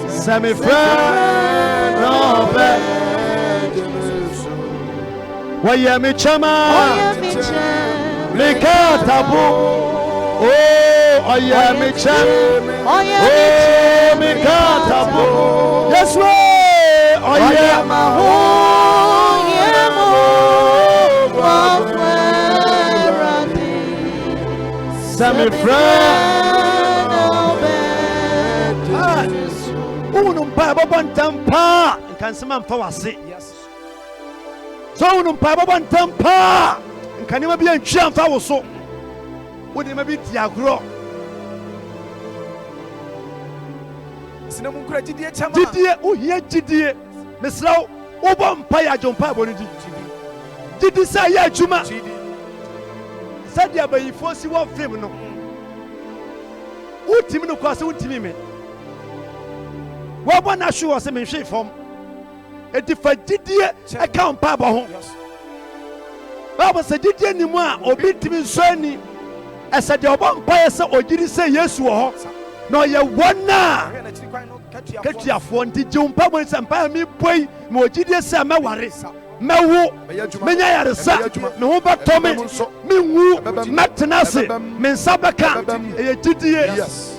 Samifra. Nobe. Wayamechama. Mikatapu. Oh, oyamechem. Oh, Mikatapu. Yes, way. Oyamahu. Yemu. Samifra. Unum pa babantam pa. Nkansema mfa wase. Yes. So unum pa babantam pa. Nkanema bi antwa mfa wo so. Wodi ma bi ti agro. Sina mun kura gidie chama. Gidie ohia gidie. Mesraw wo mpa ya jompa bonidi. Gidi sa ya adwuma. Sadi abayifo si wo film no. Utimi no kwase utimi me. Wo bona hwe wo se me hwe fom. Eti fa gidie e ka mpa bo ho. Baba se gidie ni mu a obi timi nso ani. Ese de obo mpa ye se ogiri se Yesu wo ho. No ye wona. Ketiafo nti jompa bo se mpa mi boi me ogidie se meware. Mewu menya yaresa me ho batome me wu metenase me nsabeka eye gidie. Yes.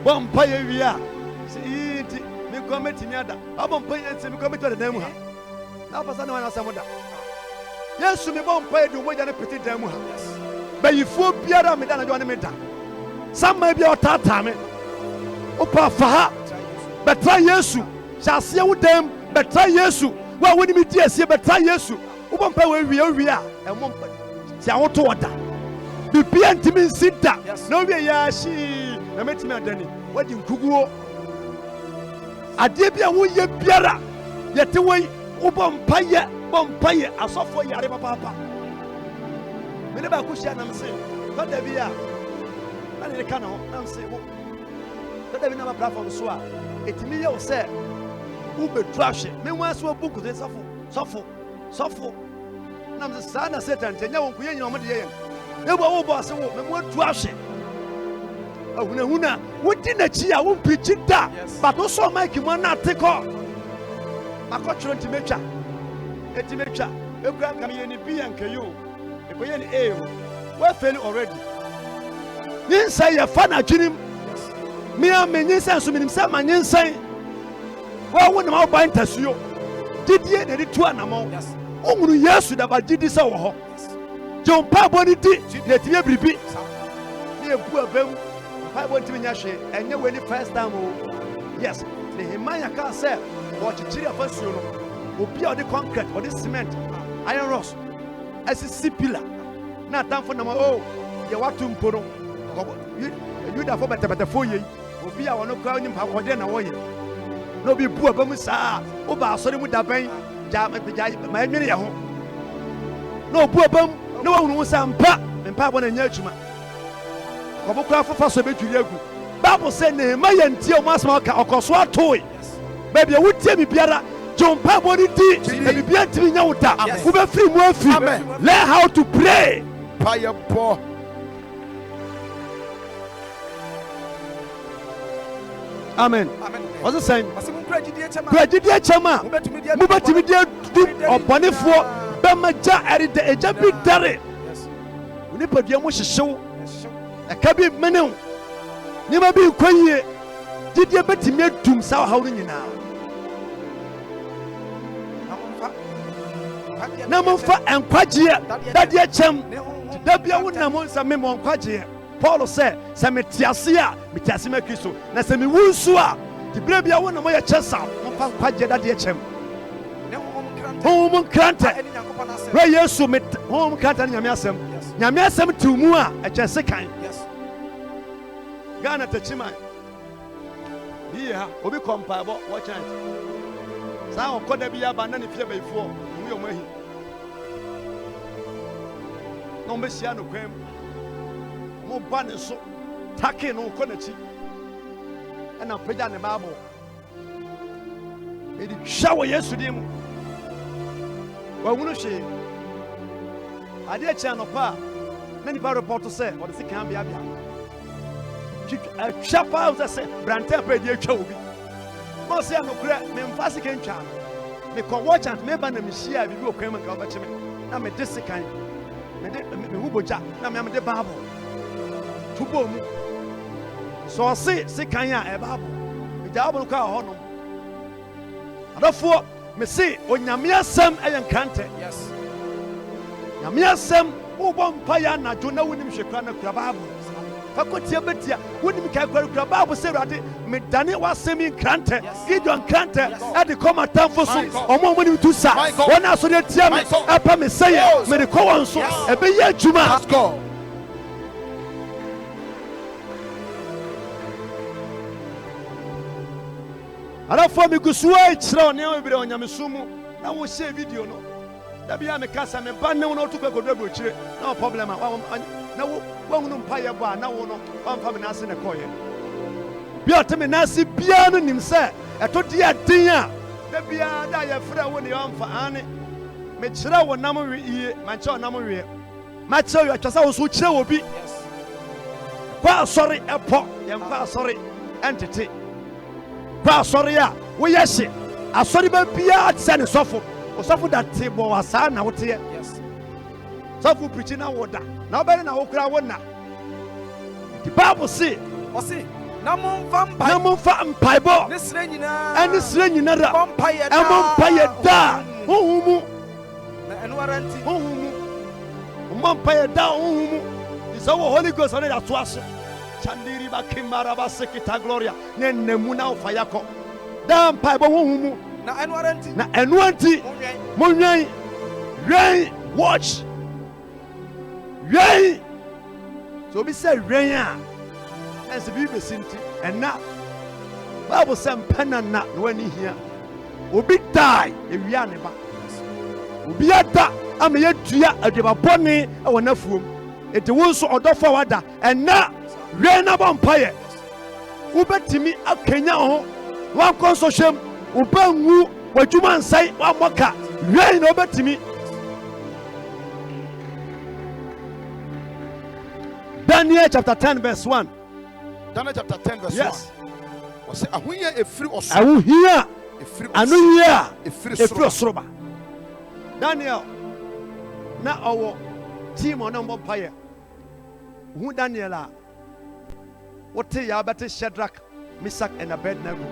Bompa ye wia si me kometi mi ada abompa ye se me kometi da damu ha na pasa na wana samoda Yesu me bompa ye di umoja ne peti damu ha bayifo biara me da na jo ne me da samma bia otata me opa fa ha betra Yesu shase wo dem betra Yesu wa woni mi di asie betra Yesu wo bompa we wia emompa ti awoto oda bibia ntimi nsida na owie ya shi na metimi adani wadi nkuguo ade bia wo ye biara yete wei wo bompaye asofo yare papa mene ba ku shia na mse ko da bia na ne ka no na mse wo da bia na ba platform so a etimi ye wo se wo betrashe me nwa so buku de sofo na mse sa na Satan tenya won ku ye nyina mo de ye ebo wo bo ase wo me mo atu ahwe ahuna wodi na chi a wo mpichi da but wo so mike mo na teko akotro ntimetwa etimetwa ekura nka me ye ni bi yankayo ekoye ni e we fail already nyinsa ye fa na dwinim me a menyinsa so minim sa manyinsan wa wo na ma ba ntasuo didie na di tu anamo ongunu Yesu da ba gidi sa wo ho jompa boni di na tiye bribi ne ebu abam pa bonti nya hwe enye we ni first time o yes the Nehemiah can say what chiri afasuo no obi a the concrete or the cement iron rods as pillar na tamfo na oh ye watu mporo you da for better for ye obi a wono kwa nyimpa kwode na wo ye na obi bu abam saa wo ba asore mu daban ja ma nwene ye ho na obu abam na wahunu sampa mpa bo na nya adwuma kobokra fofa so betwiri agu Bible say Nehemiah ntie o masama ka okoso atoi baby wutie mi biara jompa body di e bibia ntimi nya wuta wo be free mu afri learn how to pray Fire pour. Amen. Amen. What's it saying? Ɔse monkura gyidie kyɛm a Graduate chama. mobɛtumi de adu Mubatimi de do ɔbɔnefoɔ bɛmagya ɛreda agya bi dare. Yes. Onipadua mu hyehyew. Yes. Ɛka bi menew. Nneɛma bi nkɔ yie. Gyidie bɛtumi adum saa ɔhaw no nyinaa. Na momfa nkwagyeɛ dadeɛ kyɛm. Da bia wonam nsa me mmɔ nkwagyeɛ. Paul sɛ mete ase a mete ase ma Kristo. Na sɛ mewu nso a te berɛ bia wonam yɛ kyɛ sa momfa nkwagyeɛ dadeɛ kyɛm. Honhom nkrantɛ. Wɛ Yesu honhom nkrantɛ ne Nyame asɛm. Nyame asɛm tiw mu a ɛkyɛ sekan. Ghana takyiman. Yie ha obi kɔ mpaebɔ wɔkyɛn ate. Saa ɔkɔ da bi aba na ne fie bayifoɔ mu yɛ ɔmo ahi. Na ɔmo behyia no kwan mu. Ɔmo ba ne so take no kɔ n'akyi. Ɛna mpagya ne baabɔ. Ɛdi twa wɔ Yesu din mu. Wɔhunu hwee. Adeɛ kyɛn no pa a na nipa report sɛ wɔde sekan beabea. Atwa paa sɛ brantɛ pa adi atwa obi. Ma ɔsɛ nokorɛ memfa sekan twa no. Mekɔ wɔkyant meba na mehyia biribi wɔ kwan mu nka wɔbɛkye me. Na mede sekan. Mehu bogya na mede baabɔ. Tubɔ mu. Sɛ ɔse sekan a ɛbaabɔ. Megya wɔbɔ no kɔ a hɔnom. Adɔfoɔ mese onyame asɛm ɛyɛ nkrantɛ. Nyame asɛm wobɔ mpayɛ anadwo na wonim hwɛ kora na kura baabɔ. Fakotia betia wonim ka kura baabɔ sɛ Awurade medane w'asɛm yi nkrantɛ. Gideon nkrantɛ ɛde kɔ m'atamfo so ɔmo a ɔmonim tu sa wɔn asɔre atia me ɛpɛ me sɛyɛ mede kɔ wɔn so ɛbɛyɛ adwuma. Adɔfoɔ megu so kyerɛ ɔnea bebree ɔnyamesom mu na wohyɛ video no da bia meka sɛ meba ne wo na woto kɔ akɔduru aburokyire na wɔ problem a na woahunu mpayɛ bɔ a na wo no woamfa me naase ne kɔɔyɛ bia ɔte me naase biara no nim sɛ ɛtɔ di aden a da biara da yɛfrɛ wo ne ɔmfa ane mekyerɛ wo nam yie mankyerɛ wo nam wie makyerɛ wo atwa sɛ wo so wokyerɛ wɔ bi kɔ asɔre ɛpɔ yɛmfa asɔre ɛntete kɔ asɔre a woyɛ hye asɔre ba biara te sɛ ne sɔfo osɔfo da te bɔ wa saa na woteɛ sɔfo pirikyi na wo da na wobɛne na wokora wo na the Bible say ɔse na momfa mpaebɔ ne serɛ nyinaa ɛne serɛ nyinara ɛmmɔ mpayɛ ɛmmɔ mpayɛ daa honhom mu na ɛno ara nti honhom mu ɔmmɔ mpayɛ daa honhom mu te sɛ wɔ Holy Ghost ɔne yɛatoa so chandiri bakimaraba sekita gloria ne nnamu na wofa yakɔ daa mpaebɔ honhom mu na ɛno ara nti monwɛn watch wɛn sɛ obi sɛ wɛn a ɛnsɛ biribi bɛsi nti ɛna Bible sɛ mpɛ na wani hia obi die ewia ne ba obi ada ama yɛtua adwababɔne ɛwɔ n'afuom enti wo nso ɔdɔfo a wada ɛna wɛn na bɔ mpayɛ wobɛtumi akanya ho wankɔ nso hwɛm wobanwu w'adwuma nsae wammɔka wɛn na wobɛtumi. Daniel chapter 10 verse 1. Daniel chapter 10 verse 1. Ɔsɛ ahoyɛ efiri ɔsoro. Ahoyɛ anoyɛ efiri ɔsoro. Daniel na ɔwɔ team ɔna mbɔ mpaeɛ. Hu Daniel a wote ya bɛte Shadrach, Meshach and Abednego.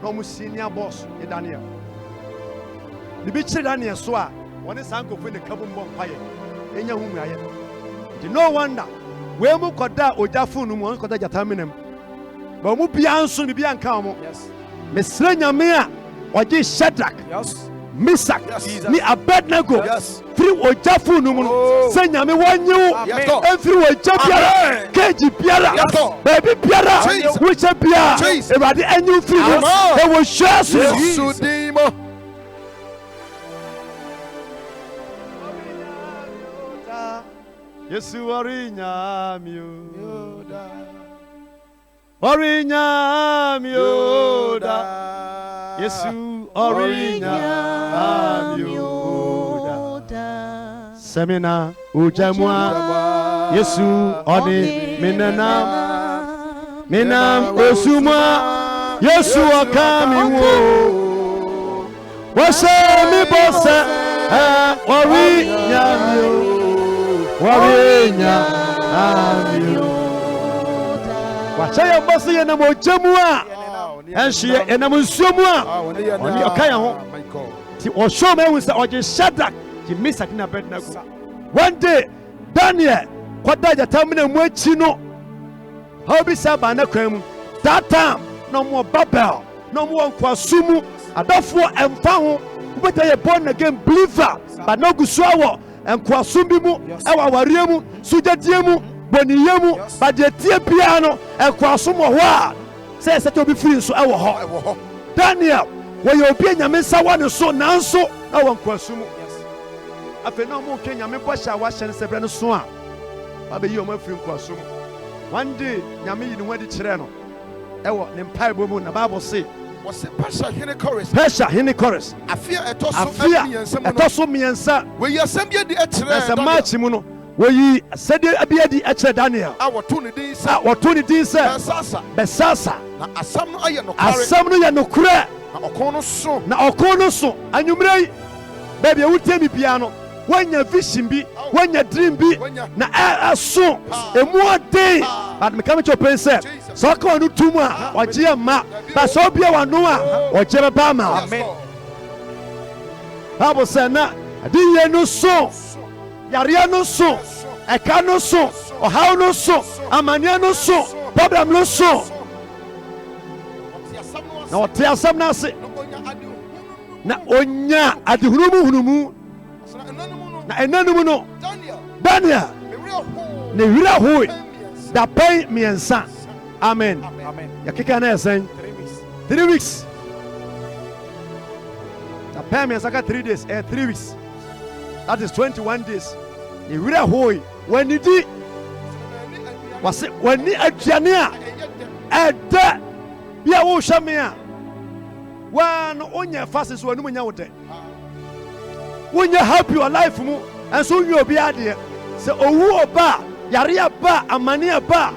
Na ɔmo senior boss e Daniel. Bibi kyerɛ Daniel so a wɔne saa nkɔfo ne kabo mbɔ mpaeɛ. Enya hu muayɛ. No wonder we mu koda ojafo no mu on koda jata menam ba mu bia nso bibia nka mo mesre nyame a oje Shadrach Meshach ni Abednego free ojafo no mu se nyame wanyew enfiri oja biara keji biara baby biara wo che biara Ewurade anyew free e wo hwaso Yesu orinyamio Yoda Yesu orinyamio Semina ujamwa Yesu odi minam osumwa Yesu wakami wo. Wase mi bose wari nyamio. Wari nyamio. Wache ya bose ye na mojamua. Enshi ye na munsumua. Oni okaya ho. Ti osho me wisa oje Shadrach, ki Meshach na Abednego. One day Daniel kwada jatamina mu achi no. How be saba na kwam. That time no more Babel, no more kwasumu. Adafo emfa ho. Ubeta ye born again believer, but no gusuawo enkwasumbi mu ewa wariye mu sujadie mu boniye mu but ye tie bia no enkwasumo ho a say to be free so ewo ho. Daniel we ye obi nyame sawa ne so nanso na won kwasumu. Afa na mo ke nyame bosha wa hye ne sebre no so a ba yi o ma free kwasumu. One day nyame yi ne wadi kire no ewo ne mpai bo mu na Bible say was Pasha Hene Chorus. Pasha Hene Chorus. Afia etoso miensa. We yasambia di etre. Esa match mu no. We yi sede abia di etre Daniel. Awoto ne din se. Awoto ne din se. Besasa. Na asam no aye no kare. Asam no ye no kure. Na okono so. Na okono so. Anwumrei. Baby wutemi bia no. Wanya vision bi, wanya dream bi. Na aso. Emu ade. But me come to pense. So ka onu tumu a oje ma ba so bia wanu a oje ba ma. Amen. Bible say na adiye no so yare no so eka no so ohaw no so amania no so problem no so na ote asam na se na onya adehunumu na enanum no Daniel ne wira hoi da pai miensa. Amen. Amen. Yakika na esen 3 weeks. The payment is 3 days 3 weeks. That is 21 days. You really hoy when you did was it when you aduane a da bia wo hwame a one onya fast so anu nya wote wonya happy your life mu and so you obi ade se owu oba yare aba amane aba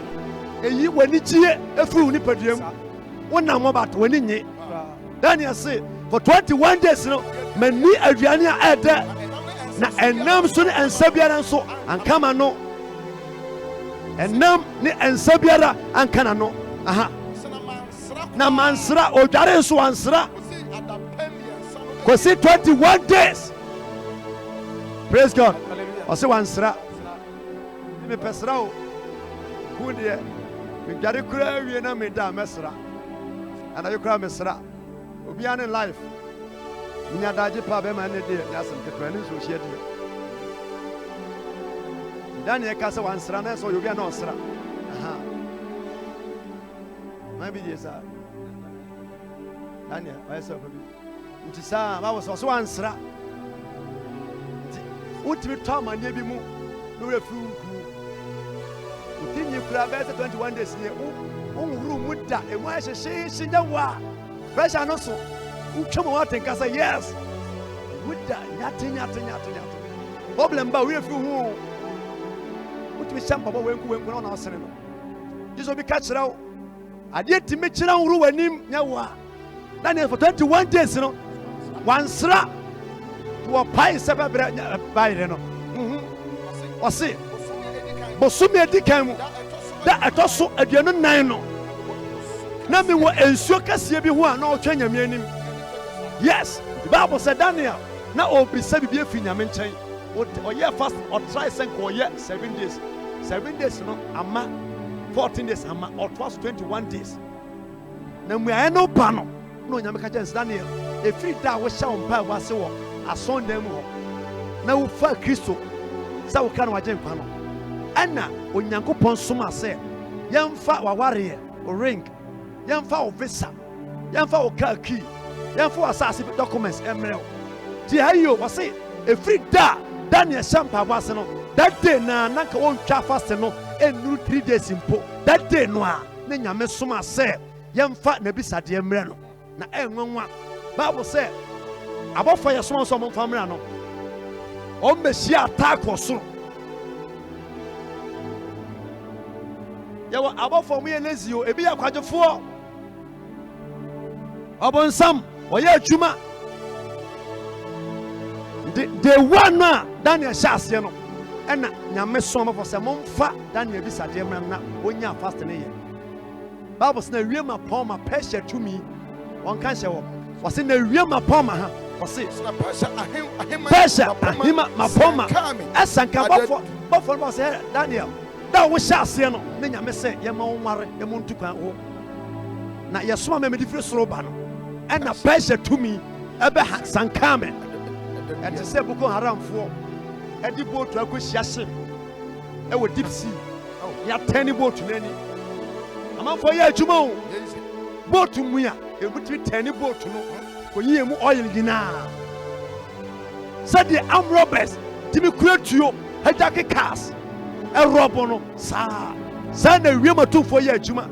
eyi wani tie efuru ni paduam wona mo bat wani nye. Daniel say for 21 days no mani aduane a eda na enam so ne ensa biara nso ankama no enam ne ensa biara ankana no aha na mansra odware nso ansra kosi 21 days. Praise God. O se wansra me pesra o hu de me dware kura wie na me da mesra ana ye kura mesra obi an life minya daje pa be ma ne de yasem ketwa ne so hie de Daniel ka se wansra na so obi an onsra aha ma bi de sa Daniel why so bi nti sa ba wo so wansra utimi tamanye bi mu no refu utinyi kura be 21 days ne unwuru mu da emu ahye shinya wa pressure no so utwemo waten ka say yes muda nyate problem ba we refu hu utimi champa bo wenku na osere no jiso bi ka kira wo ade timi kira nwuru wanim nya wa Daniel for 21 days no wansra to pai sebe bayre no o se bosumi edikan mu da etoso aduanu nan no na me wo ensuo kasie bi ho a na otwa nyame anim. Yes, the Bible said Daniel na obisa bibie fi nyame nchen o ye fast or try sen ko ye 7 days 7 days no ama 14 days ama or twas 21 days na mu aye no pa no na nyame ka chance Daniel e free da wo sha on pa wa se wo ason dem ho na wo fa Kristo sa wo kan waje nkwa no ana onyankopon soma se yemfa waware o ring yemfa o visa yemfa o car key yemfa o asase documents emrel ti hayo wase e free da Daniel champa wase no that day na nanka won twa fast no enuru 3 days impo that day no a ne nyame soma se yemfa na bisade emrel no na enwanwa Bible say abofa ye soma so mo famra no o meshi attack osoro yawo abofa mu ye lazio ebi ya kwadwefo Obonsam oye adwuma de one na Daniel hyase no ena nyame so amafo se momfa Daniel bi sade mram na onya fast ne ye Bible say na wiema poma Persia tumi on kan hye wo wase na wiema poma ha wase Persia ahima mapoma esanka bofo no say Daniel da wo hyase no ne nyame se ye ma wonware ye mo ntukwan wo na ye soma me medifiri soro ba no ena Persia tumi ebe sankame ete se Boko Haram fo edi boat akohia hye e wo deep sea ya tani boat nani amanfo ye adwuma o boat mu ya ebutiri tani boat no koyi emu oil gina said the armed robbers timi kuretuo hajake cars e robo no sa na wiem atufo ye adwuma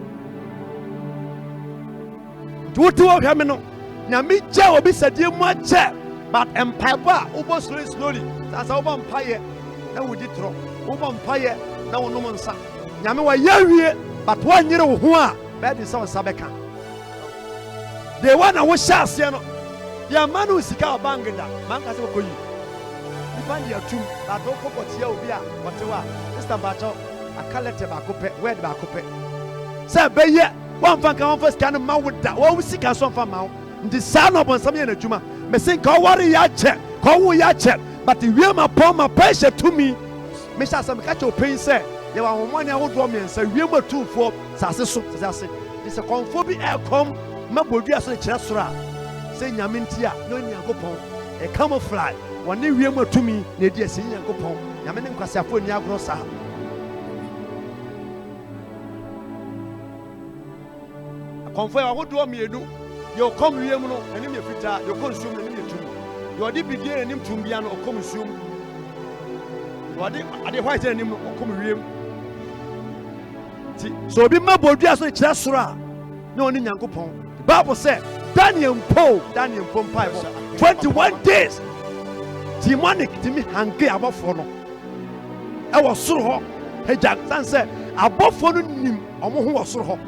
tuwo hwa me no nyame gya obi sadie mu ache but empire ubo slowly sasa ubo mpaye na wudi tro ubo mpaye na wonum nsa nyame wa yawie but wanyere wo ho a be de se wonsa beka de wana wo hyase no ya manu sika obangida manka se koyi ifandi atum but wo kokotia obi a wotewa Mr. Bacho akalete ba kope word ba kope se beye wamfanka wamfa sika no mawoda wo sika so mfa mawo ndi sa no bonsam ye na dwuma me say ka wari ya che ka wo ya che but we ma poma Persia to me me sha sam ka che opin say ye wa homoni awodo me nsa we ma tufo sase so sase this a konfo bi e kom ma bodua so kire soro a say nyame ntia no nyankopon e camouflage woni we ma to me na di ase nyankopon nyame ne nkwasiafo ni agro sa konfo ya awodo me edu you come here no enim ye fita you consume enim ye tum you odi bidie enim tum bia no consume you odi white enim no come wiem ti so bi mabodua so kire soro a na oni nyankopon the Bible say Daniel mpo mpai 21 days demonic timi hange abofo no e wo soro ho hejak san say abofo no nim omo ho wo soro ho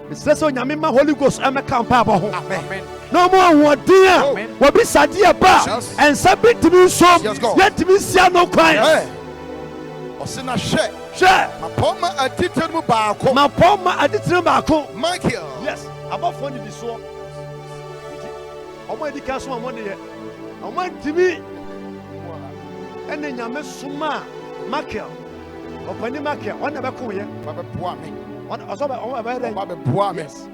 Mr. So Nyamima Holy Ghost am a campaba. Amen. No more what dear. What be Sadia Ba and submit to me so let me see no cry. Osina share. My poma a titemu bako. My poma a titemu bako. Michael. Yes, about funny this so. I want the castle money. I want to be and then Yame Suma Michael. Open the Michael. One never come here. Papa Puame. Yes.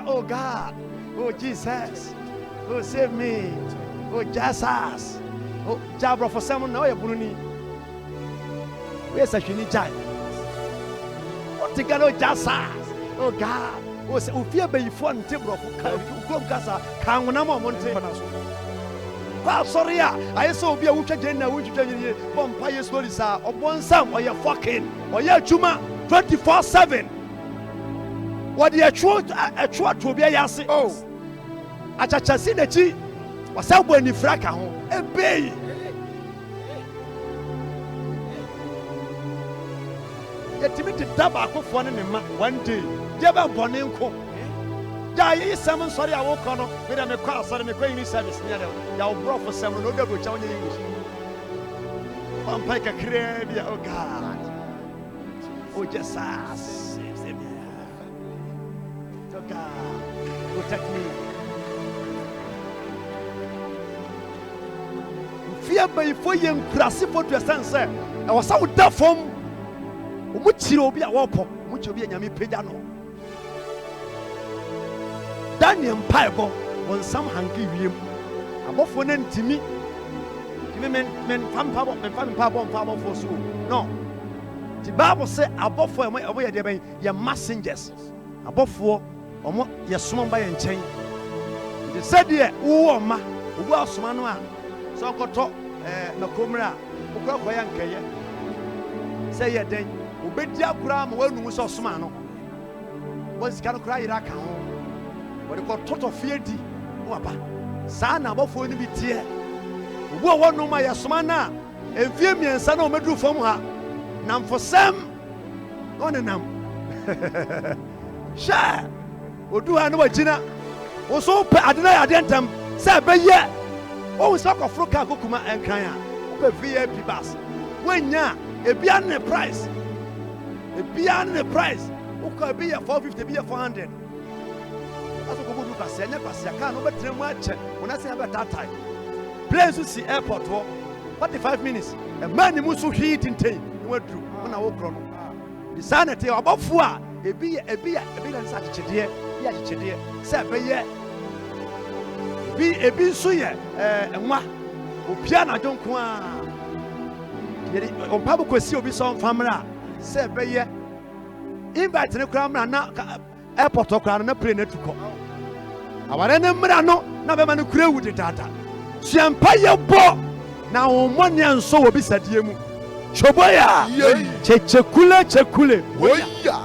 Oh God, oh Jesus, oh save me, oh Jesus, oh Jabra for someone now. Bruni, where's a shiny child? What to get? Oh Jesus, oh God, oh say, oh fear by phone table from Casa, Kanganama Monte. Wow, sorry, I saw be a wicked general, which you vampire stories are of one some or you're fucking or you're chuma. 24/7. What the truth to be a yasi. Oh, a chachasinachi was out when you frack a home. A bay. Yet to meet the tobacco for one day. Jabba Bonenko. Die someone sorry I walk on with a cross and a crazy service near your bro for someone who never tell you English. One pike a crab, oh God. Oh, Jesus, save me. Oh, God, protect me. Fear by for young crassy for to stand, sir. I was out there from which will be a whopper, which will be a yammy pedano. Daniel Piebo on some hanky him. Above one end to me. Men, fan power, and fan power for so. No. The Bible says above for away there your messengers. Above for or your small by and chain. They said here, oh ma, who was manua. So got talk no comra, who got Koyanka. Say ya then, who bid ya gram when we saw Smano. Was can cry Raka home. What you got total fear di. Son above for any bit here. Who won't know my Yasmana and fear me and son of Medru from her. Nam for Sam on a num. Share Odu no wagina. Wo so pe adena ya de ntam. Say be ye. Wo so akofro ka kokuma enkran a. Wo pe VIP bus. Wanya ebia ne price. Ebia ne price. Wo ka be 450 be 400. Aso ko budu kwase anya kwase aka no betre mu ache. Wona say be that time. Plane to see airport 45 minutes. A man mu so heat intake. You went through. Wona wo kro no. The sanity abofo a ebia na sa chechede. Ya chechede. Say be ye. Ebi so ye enwa. Opia na jonko a. Yeri ompabo kwesi obi so famra. Say be ye. Invite ne kra mra na airport okra na plane etuko. Aware ne mra no na be ma ne kura wudi dada. Siampa ye bo na wonne anso obi sadie mu. Choboya. Chekule. Oya.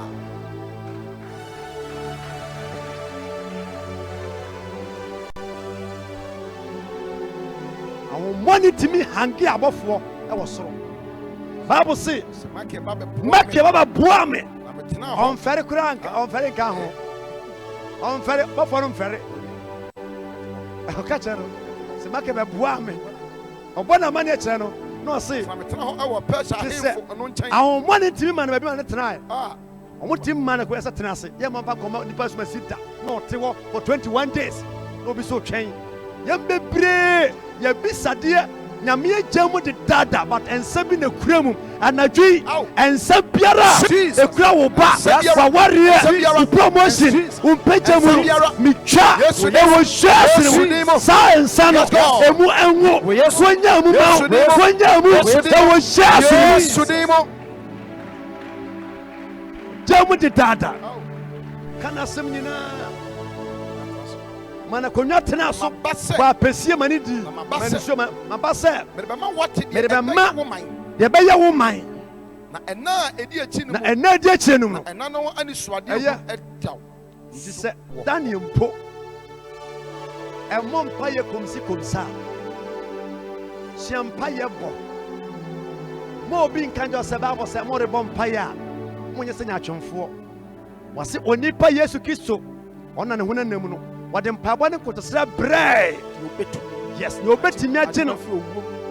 Money to me hangi abofo e wo soro. Bible say make baba boa me. On fere kura on fere ka ho. On fere bofo fere. O ka chero. Se make be boa me. Obona mani e chere no say. Awon money to me man be man tena. Omo tim man ko esa tena ase. Ye man fa koma nipa so masita. No te wo for 21 days. No be so twen. Ye bebre ye bisade nyame agyamu de dada but ensa bi na kuram anadwi ensa biara e kura wo ba wa warrior promotion umpagyamu mitwa e wo share sa ensa no emu enwo wonya mu e wo share jamu de dada kana sem nyina mana konya tena so ba pesie mani di mani so ma ba se ye be ye wo man na ena edi achi na ena edi achi no ena no ani suade edaw ndi se Daniel mpo e mo mpa ye komsa siampa ye bo mo bi nkanjo se ba bo se mo re bo mpa ya mo nye se nya atwomfo wase onipa Yesu Kristo ona ne honanam no what empire ne kotosra bread yes no betimi age no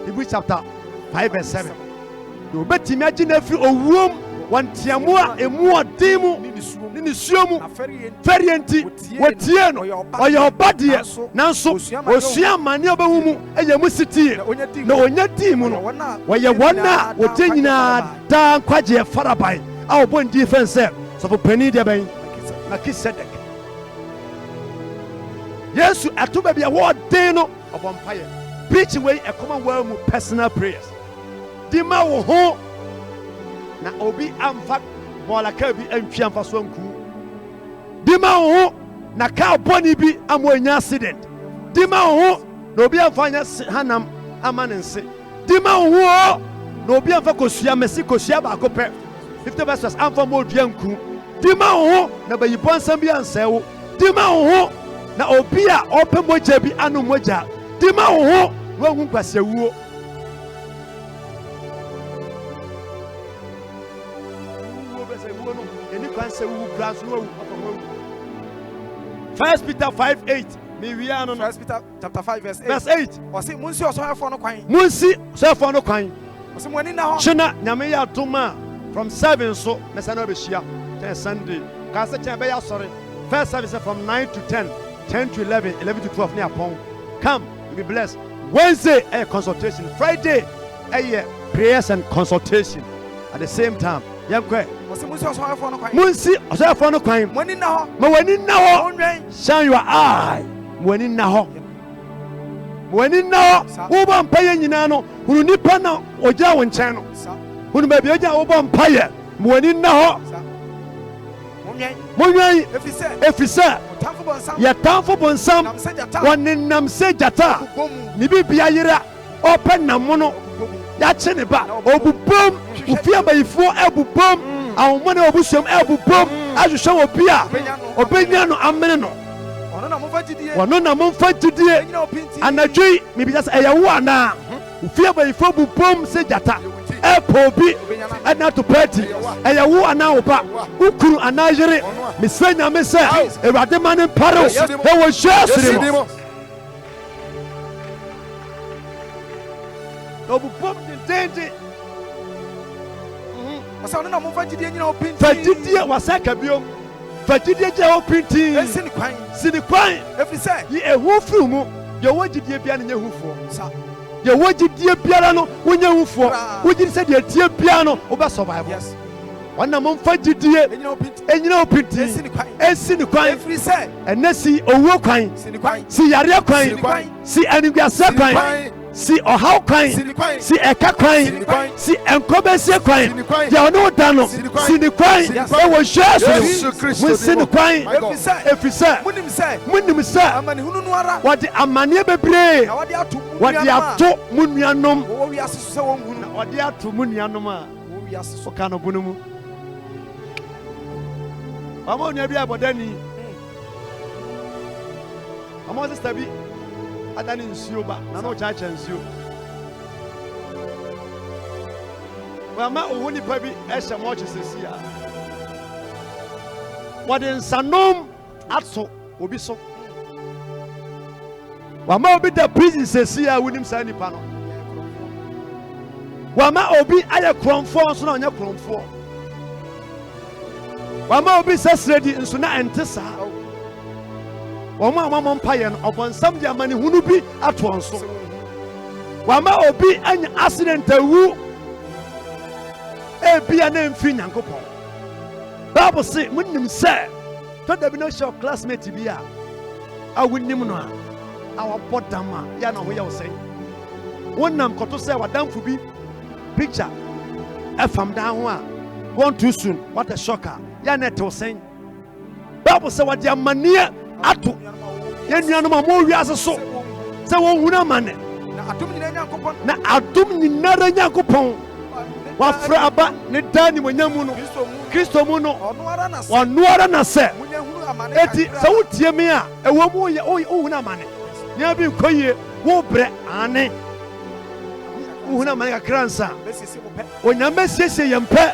Hebrews chapter 5 verse 7 no betimi age na fi owuom wantiamo a emu odimu ni nisuomu ferienti wotie no oye obade nanso osua mane obewumu eye musitie na onyadi mu no oye wona wotie nyina da kwaje farabai a obon defense so for penny de ben Melchizedek Yesu atuba bia wo den no obompaye preach way e common well mu personal prayers dima wo ho na obi amfa molaka bi antwi amfa so anku dima wo ho na ka boni bi amonya accident dima wo ho na obi amfa nya hanam amanense dima wo ho na obi amfa kosua mesi kosua ba akopɛ 50 verses amfa mo dua anku dima wo ho na bayibon sam bi ansewo dima wo ho na obi a ope moja bi anu moja dima wo ho wahu kwase wuo bese wuo no eni kwase wu brass no wu 1 Peter 5:8 me wia no 1 Peter chapter 5 verse 8 verse 8 osi munsi osofo no kwan munsi osofo no kwan osi mo ani na ho china nyame ya toma from 7 so mesa na be hia ten Sunday ka se chen be ya sori first service from 9 to 10 10 to 11, 11 to 12 near Pong. Come, you'll be blessed. Wednesday, a consultation. Friday, a prayers and consultation at the same time. Yankwe. Munsi, Osafo no crime. Money now. Mawani now. Shine your eye. Mweni now. Mweni now. Uba mpaye nyinano. Hunu nipa na oja wo nchen no. Hunu ba bia oja uba mpaye. Mweni now. Munyan efisa ya tamfo bonsam wonenam se jata ni bibia yira open na mono ya che ne ba obubom ufia bayifo ebubom awomone obusuam ebubom ahwehwe obi a obenya no amene no wono na momfa gidie anadwi mibia se eyawo ana ufia bayifo bubom se jata Epobi and not to party. And you are now back. Ukuru and Nigeria. Miss Fenya Missa. A Radaman in Paris. They were just. Double pop the dainty. Fajidia was a cabio. Fajidia printing. Siniquine. If you say, ye a woof room, your what did you be in your hoof for? Your what did you piano when you hoof for? Would you say your dear piano over survival? Yes. One among Fajidia and you know printing. And Siniquine. If you say, and Nessie or Wokwine. See Yaria Quine. See Anigua Saquine. See or how kind, see a caquine, see and Cobesia quine, you are no dano, see the quine, they were just we see the quine, if you say, Munim say, what the Amania Bebre, what the Ato Munianum, what the Ato Munianuma, what kind of Bunumu. I'm on your beer, but then I'm on the stabby. I don't know but no church and you. Well, my only baby as a much as this year. What in Sanom also will be so. Well, my be the prison says here with him sign the panel. Well, my obi I a crown for so on your crown for. Well, my obi says ready and so now and Tessa. Wama mama mpaye no obonsam dia mani hunu bi ato nso wama obi anya accident awu e bia na mfi nyankopon Bible say munim say to da bi no show classmate bi a awunim no a awabodama ya na ho ye wo say wonnam koto say wadamfo bi picture efam dan ho a gone too soon what a shocker ya na te wo say Bible say what dia mania ato yenuanu ma mo wiase so se won huna mane na adum nyinara nyankopon wa fra aba ne dani monyamu no Kristo mu no ono ara na se eti se wotie me a ewo mu ye o huna mane nya bi koye wo bre ane wo huna mane kakransa onyame siesie yempe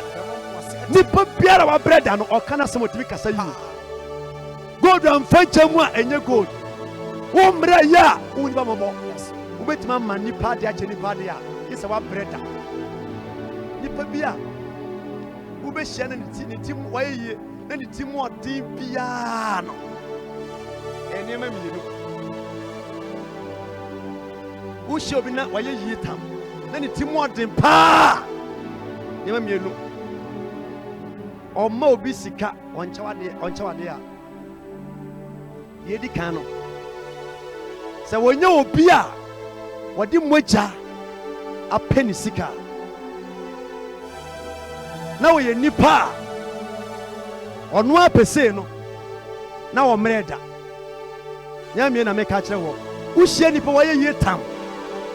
nipa biara wa breda no okana se motimi kasa yi gold and fetch mu a enye gold wo mra ya wo ni ba mobo wo betima man nipa de ache nipa de ya isa wa breda nipa bia wo be hia na ni tim wa yeye na ni tim odin bia no enema mienu wo hia obi na wa yeye tam na ni tim odin pa enema mienu o ma obi sika onchawade a yedi kano se wonya obi a wodi moja apeni sika na wo ye nipa ono apese no na wo mreda nyamie na meka kire wo wo hie nipa wo ye yetam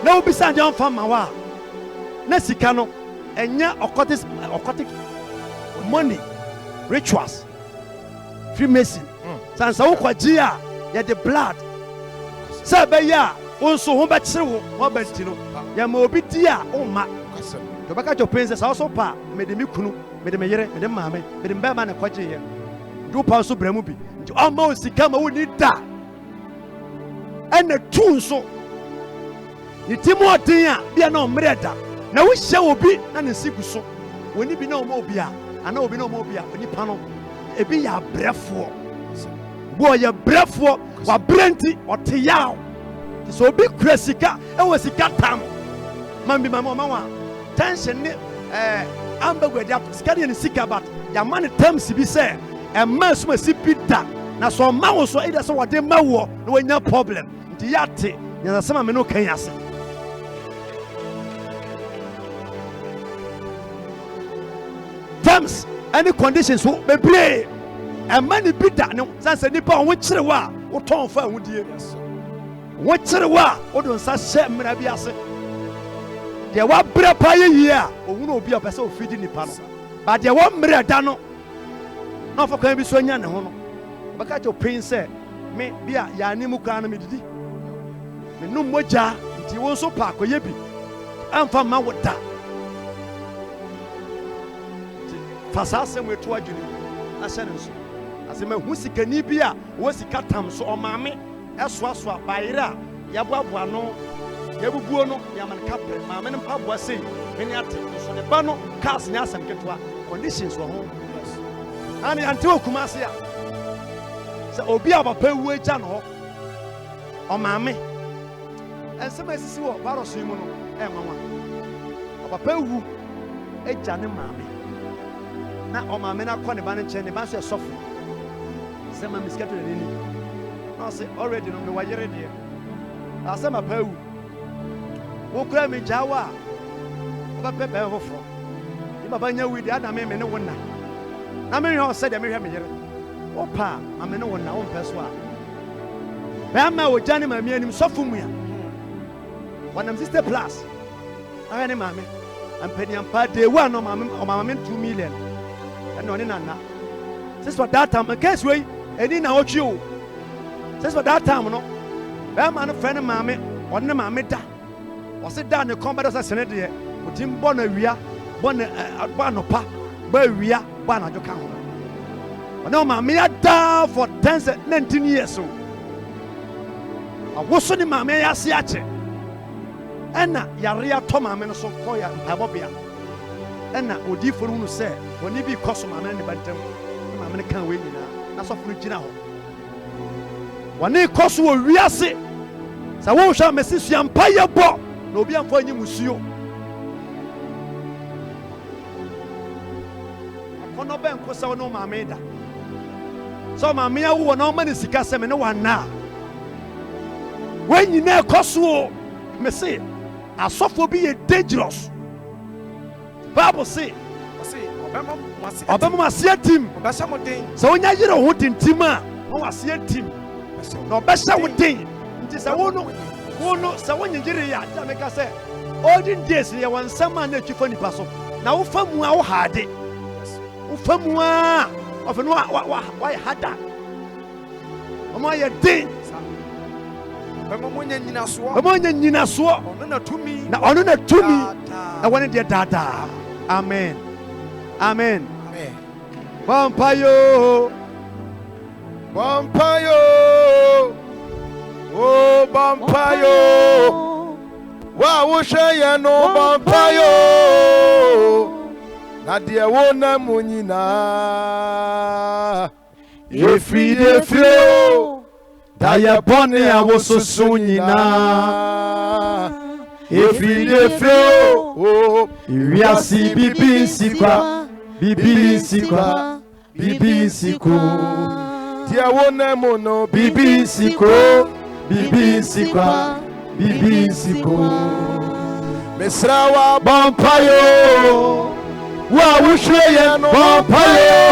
na wo bisa nje onfa ma wa na sika no enya occultic money rituals Freemason sansa wo kwaji a ye the blood say be ya onso ho be kire wo ba ntino ya ma obi di a o ma to baka jo pense sa so pa me de mi kunu me de me yere me de maame me de mba ma na kwaji ye do pa so bramu bi nti o ma osika ma wo ni da ene tu nso ni timo odin a bia na o mreda na wo hye obi na ne sigu so woni bi na o ma obi a ana obi na o ma obi a oni pa no ebi ya brefo bo ya brefo wa brenti otiyaw so obi kresika e wo sika tam mambi mama wa tension ni ambagwedi sika ni sika bat ya man terms bi say e man so ma si bida na so ma wo so ida so wode ma wo na wanya problem nti yate nya sama me no kan yase terms any conditions so bebre e man bida no sanse nipa wo kire wa wo ton fa ahudie wo kire wa wo don sa hye mra bi ase de wa bra pa ye a ohunu obi a pese ofidi nipa no ba de wo mra da no na fa kan bi so nya ne ho no baka to pin se me bia ya ni mu kan no me didi me no moja nti wo so pa akoye bi amfa ma wo da fasasem wetu adwene ahyɛ ne so asema hu sikani bi a wo sika tam so ɔmaame ɛsoasoa bayire a yɛboaboa no yɛbubuo no yɛamanka brɛ maame no mpaboa sei mene ate so ne ba no cars ne asɛm ketewa conditions wɔ ho ane ante wɔ Kumase a sɛ obi a papa wu agya no hɔ ɔmaame ɛnsɛm asisi wɔ baroso yi mu no ɛnwanwa ɔpapa wu agya ne maame na ɔmaame no akɔ ne ba no nkyɛn ne ba nso ɛsɔfo sɛ ma misika to n'ani na ɔsɛ already no me wayere deɛ asɛ ma pa wu wokura me gyawa a ɔbɛpɛ bɛn foforɔ ne baba nya wu deɛ ada me ne wo na me hwɛ ɔsɛ deɛ me hwɛ me yere wopa ma me ne wo na wo mpɛ so a bɛma wo gya ne maame anim sɔfo mu a wɔnam 60 plus ahɛ ne maame ampanyampa de wa no maame 2 million ɛna ɔne nana sisi for that time case wey eni na otwi o sisi for that time no bɛma no frɛ ne maame ɔne maame da ɔse da ne kɔn bɛda sɛ sene deɛ otim bɔ na wia bɔ na bɔ anopa bɔ wia bɔ anadwo ka ho ɔne maame ya da for 19 years o awoso ne maame ya se akyɛ ɛna yare atɔ maame no so kɔ ya mpabɔbea ɛna odifo no sɛ wɔne bi kɔ so maame ne bantam maame ne kan we nyinaa na sɔfo no gyina hɔ wɔne kɔ so wɔ wiase sɛ wɔhwɛ mesi sua mpa yɛ bɔ na obi amfa nyi musuo akɔnɔ bɛnko sɛ wo ne maame da sɛ maame awo wɔ na ɔma ne sika sɛ me ne wanna wɔn nyinaa kɔ so mesi asɔfo bi yɛ dangerous Bible say ɔbɛma aseɛ tim sɛ wonya yere ho dentim a na waseɛ tim na ɔbɛhyɛ wo den nti sɛ wo no sɛ wonye yere yɛ agya meka sɛ olden days yɛ wɔ nsɛm a na atwi fa nipa so na wofa mu a wohaade wofa mu a ɔfɛ no wayɛ hada ɔma ayɛ den ɔma ɔnya nyinasoɔ na ɔno na tumi ɛwɔ ne deɛ daadaa amen amen Bampayo oh Bampayo wa wo hwɛ no Bampayo na deɛ wo na mu nyinaa efiri da yɛ bɔne a wososo nyinaa efiri oh wiase bibi nsikwa bibi nsikwa bibi nsiko deɛ wo na mu no bibi nsiko bibi nsikwa bibi nsiko mesra wa Bampayo wa wohwɛ yɛ no Bampayo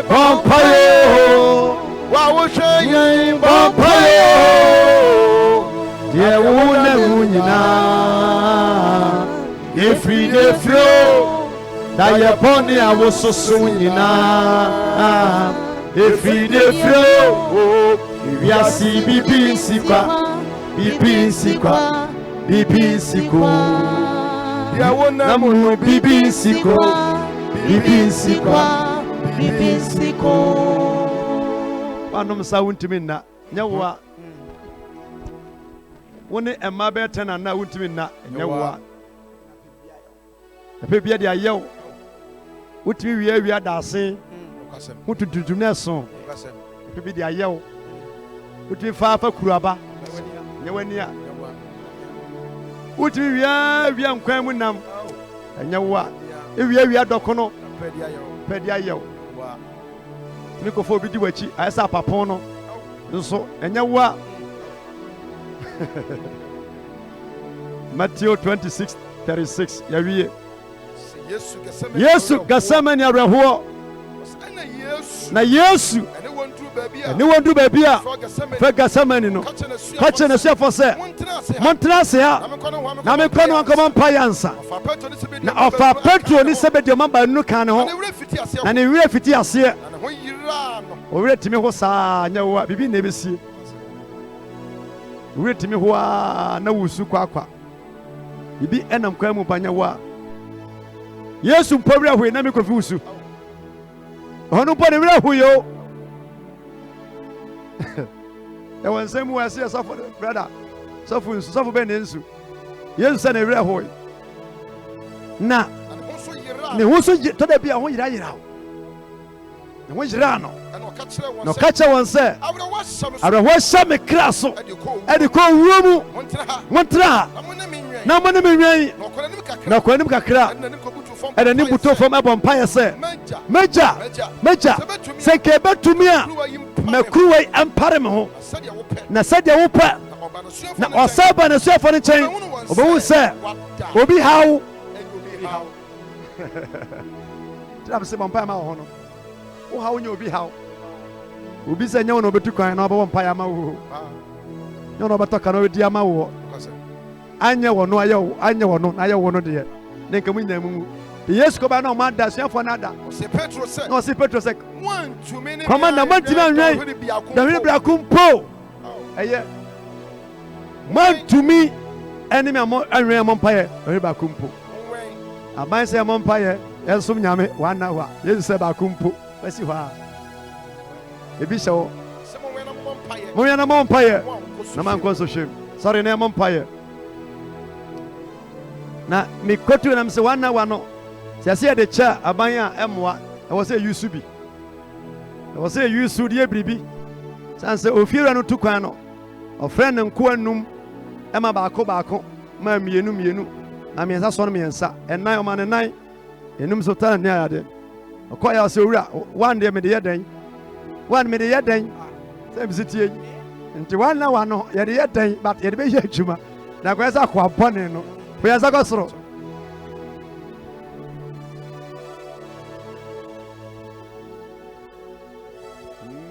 Bampayo wa wo hwɛ yɛn Bampayo deɛ wo na mu nyinaa efiri da yɛ bɔne a wososo nyinaa efiri wiase bibi nsikwa bibi nsiko deɛ wo na na mu bibi nsiko bibi nsiko wanom sa wontimi nna nyɛ wo a wo ne ɛma bɛyɛ 10 na wontimi nna nyɛ wo a ɛpɛ bia de ayɛ wo wotumi wia daase wotuntum na ɛso ɛpɛ bi de ayɛ wo wotumi faafa kuruaba nyɛ w'ani a wotumi wia nkwan mu nam ɛnyɛ wo a wia dɔko no pɛ de ayɛ wo tumi kɔfɔ obi di w'akyi ayɛ sɛ apapɔn no nso ɛnyɛ wo a Matthew 26:36 yɛwie Yesu Gethsemane awerɛhoɔ na Yesu ɛne wɔndu baabi a fɛ Gethsemane no ka kyerɛ n'asuafoɔ sɛ montena ase ha na menkɔ no ankɔmmɔ mpa yɛ ansa na ɔfa Petro ne Sebedeo mma baanu ka ne ho na ne werɛ fiti aseɛ ɔwerɛ tumi ho saa nyɛ wo a biribi na ɛbɛsie ɔwerɛ tumi ho a na wosu kwakwa biribi ɛnam kwan mu pa nyɛ wo a Yesu mpobra hu na me kofusu. Ono po ne wura hu yo. E won say mu wase suffer brother. Suffer be ne nsu. Yesu say ne wura hu. Na ne ho so to da bia ho yira yira. Ne ho yira no. No catch one say. Abra wo sha me kra so. E de ko wuro mu. Montra. Na mo ne me nwan. Na ko anim kakra. E de ni buto fam abon pa say. Meja. Say ke betumi a. Makruwe ampare me ho. Na sadia wo pa. Na osaba na suafo ne chen. Obewu say. Obi hawo. Tira se bon pa ma ho no. Wo hawo nya obi hawo. Obi se nya wo no betu kwan na obo pa ya ma wo. Nya no beto kan o di ama wo. Anya wo no aye anya wo no aye wo no de. Ne nka mu nya mu. Yesu ko ba na o ma da suafo na da. Se Petro se. One too many. Come on, man ti na nwan. Da we bra kumpo. Eye. Man to me enemy amon anwen amon pa ye. We bra kumpo. Aban se amon pa ye. Ensum nyame wana wa. Yesu se ba kumpo. Wasi hwa. Ebi shawo. Se mo we na mon pa ye. Na man ko so hwem. Sorry na mon pa ye. Na mi kotu na mse wana wa no. Se ase de cha aban a emwa. E wo se yusu bi. E wo se yusu de ebribi. Sanse ofiira no tukwan no. Ofre ne nko anum ema baako ma mienu. Na miensa so no miensa. Enan o ma ne nan. Enum so tan ne ayade. Okoya se owura one day me de yeden. One me de yeden. Se bizitie. Nti one na one no ye de yeden but ye de be ye adwuma. Na kwa sa kwa pone no. Kwa ya sa ko soro.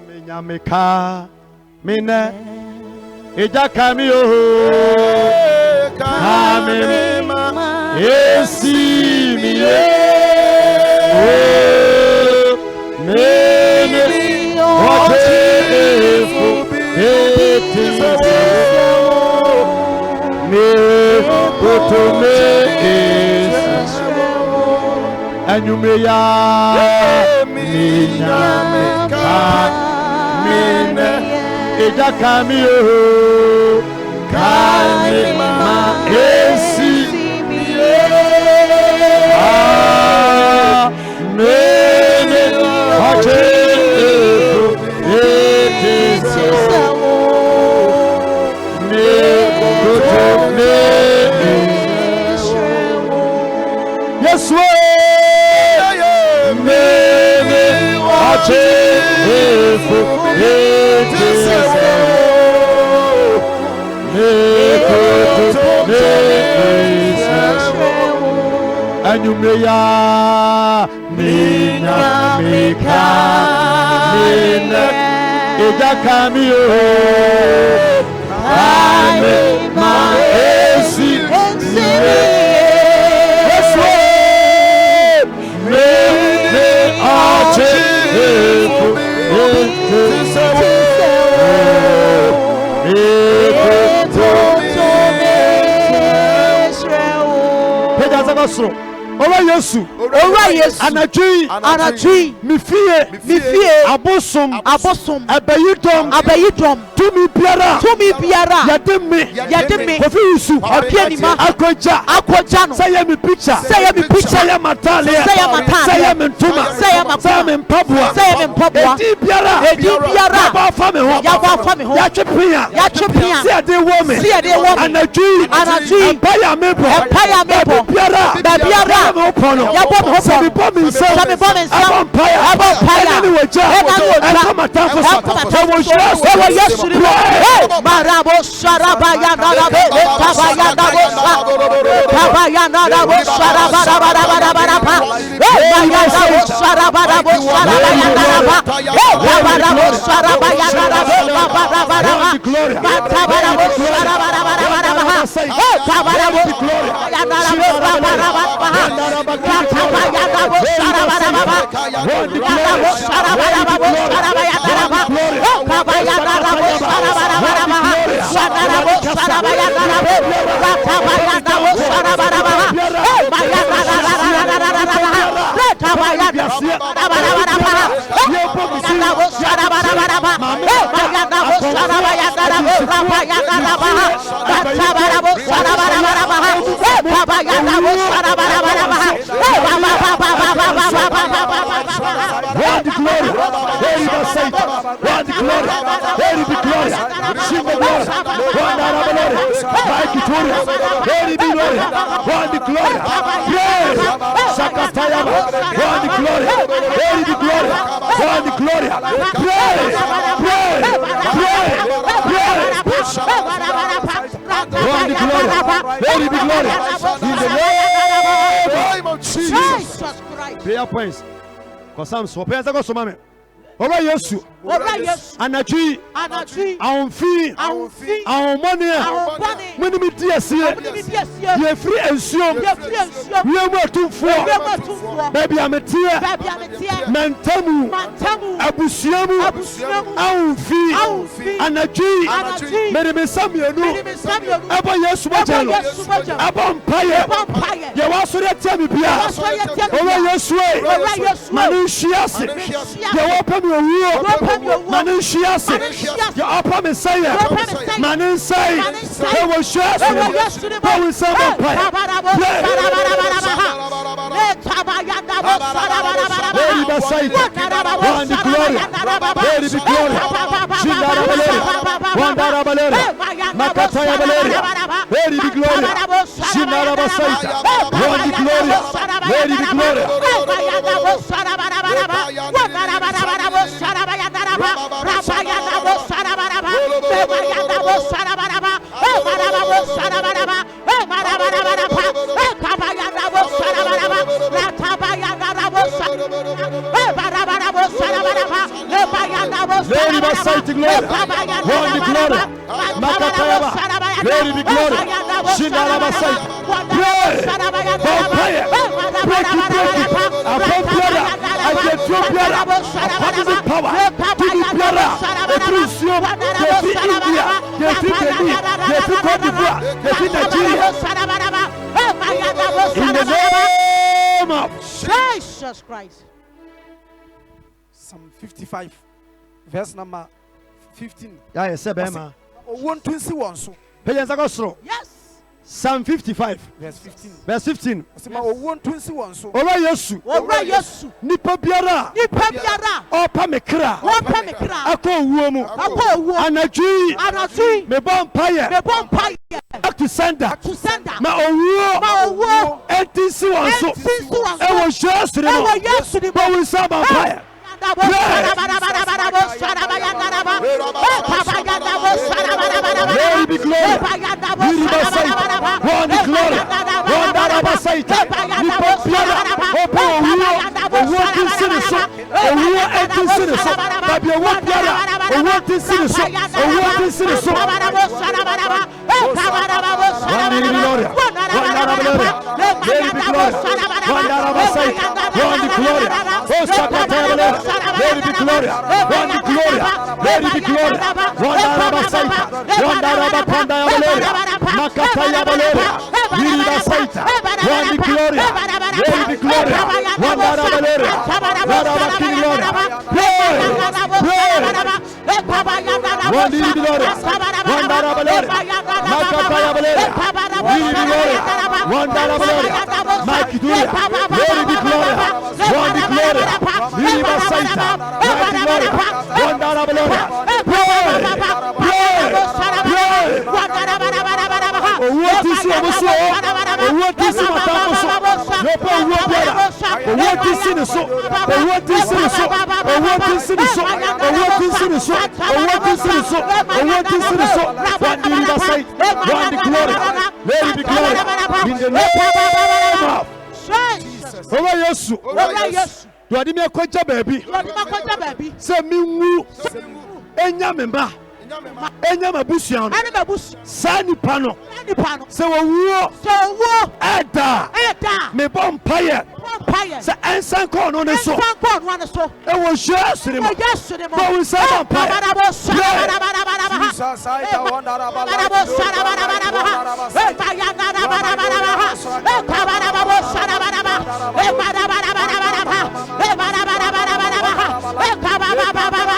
Menyameka mine eja kami o kami esi mi o mene otefu eti me kotume anyume ya menyameka mine eja kami o kami ma esi mene hote eti me kotume yes mene hote Anyumeya mina mika mina eja kami o kami ma esi Yesu mene ache Ora Yesu anatwi mifie abosom abayidom tumi biara yademe kofi Yesu opianima akoja no say me picture say matalia say me ntuma say me mpabua edi biara yaba fa me ho yatwepia say de woman anatwi empire mebo biara yabo me bomb himself empire anyway come marabo sharaba ya narabe tabayana rabo sharaba Prayer points. Because I'm so prayers go so mama. Ora Yesu. Anatwi. Awonfi. Awomane. Muni mi diesie. Ye free ensuom. Ye mu atumfo. Baby ametie. Mantamu. Abusiamu. Awonfi. Anatwi. Meri me samienu. Aba Yesu bajalo. Aba mpaye. Ye wasori atia mi bia. Ora Yesu. Manu shiase. Ye wapa mi owuo. Manu shiase. Ye apa me saye. Manu say. He was shiase. He was sama mpaye. Lady Basaita, one the glory, Lady the glory, Shindara Valeria, Wandara Valeria, Makataya Valeria, Lady the glory, Shindara Basaita, one the glory, Lady the glory, Lady Basaita glory, one the glory, Makataya, Lady the glory, Shindara Basaita, pray, vampire, break it, upon brother, I get your brother, upon the power, to the brother, the Christian, the India, the Benin, the Cote d'Ivoire, the Nigeria, in the name of Jesus Christ. Psalm 55, verse number 15. Yeah, yes, Bema. One to see one so. Yes. Psalm 55, Verse 15. verse 15. One to see one so. Ora Yesu, nipa biara, opa mekra, ako uomu, anadwi, me bompaye, back to sender, ma owuo, etisi wanso, ewo Yesu ni mo, bawo sama mpaye. Lady be glory, Lady Basaita, one the glory, one that Basaita, Nipa Piara, Opa Owuo, Owuo Tinsiso, Owuo Tinsiso, Babi Owuo Piara, Owuo Tinsiso, Owuo Tinsiso. One the glory, one that glory, Lady be glory, one that Basaita, one the glory, oh Sakataya, Lady be glory, one the glory, Lady be glory, one that Basaita, one that Panda Valeria, Makataya Valeria, Lady Basaita, one the glory, Lady be glory, one that Valeria, Lada King Gloria, pray, one the glory, one that Valeria, Makataya Valeria, Lady be glory, one that Valeria, Mike Duria, Lady be glory, one the glory, Lady Basaita, one the glory, one that Valeria, owó tí sí ọmọ sọ owó tí sí màtá ọmọ sọ lọ́pọ̀ owó bẹ̀rẹ̀ owó tí sí ni sọ owó tí sí ni sọ owó tí sí ni sọ owó tí sí ni sọ owó tí sí ni sọ owó tí sí ni sọ one the river side one the glory Lady be glory in the name of Jesus. Owó Yesu dùwàdí mi ẹ̀kọ́jà bẹ̀ẹ̀bi sẹ́ mi wú ẹ̀yà mi mbà. Enya mabusiano sani pano se wo eda me bompaye se ensan ko no ne so e wo Yesu ni mo bo we say bompaye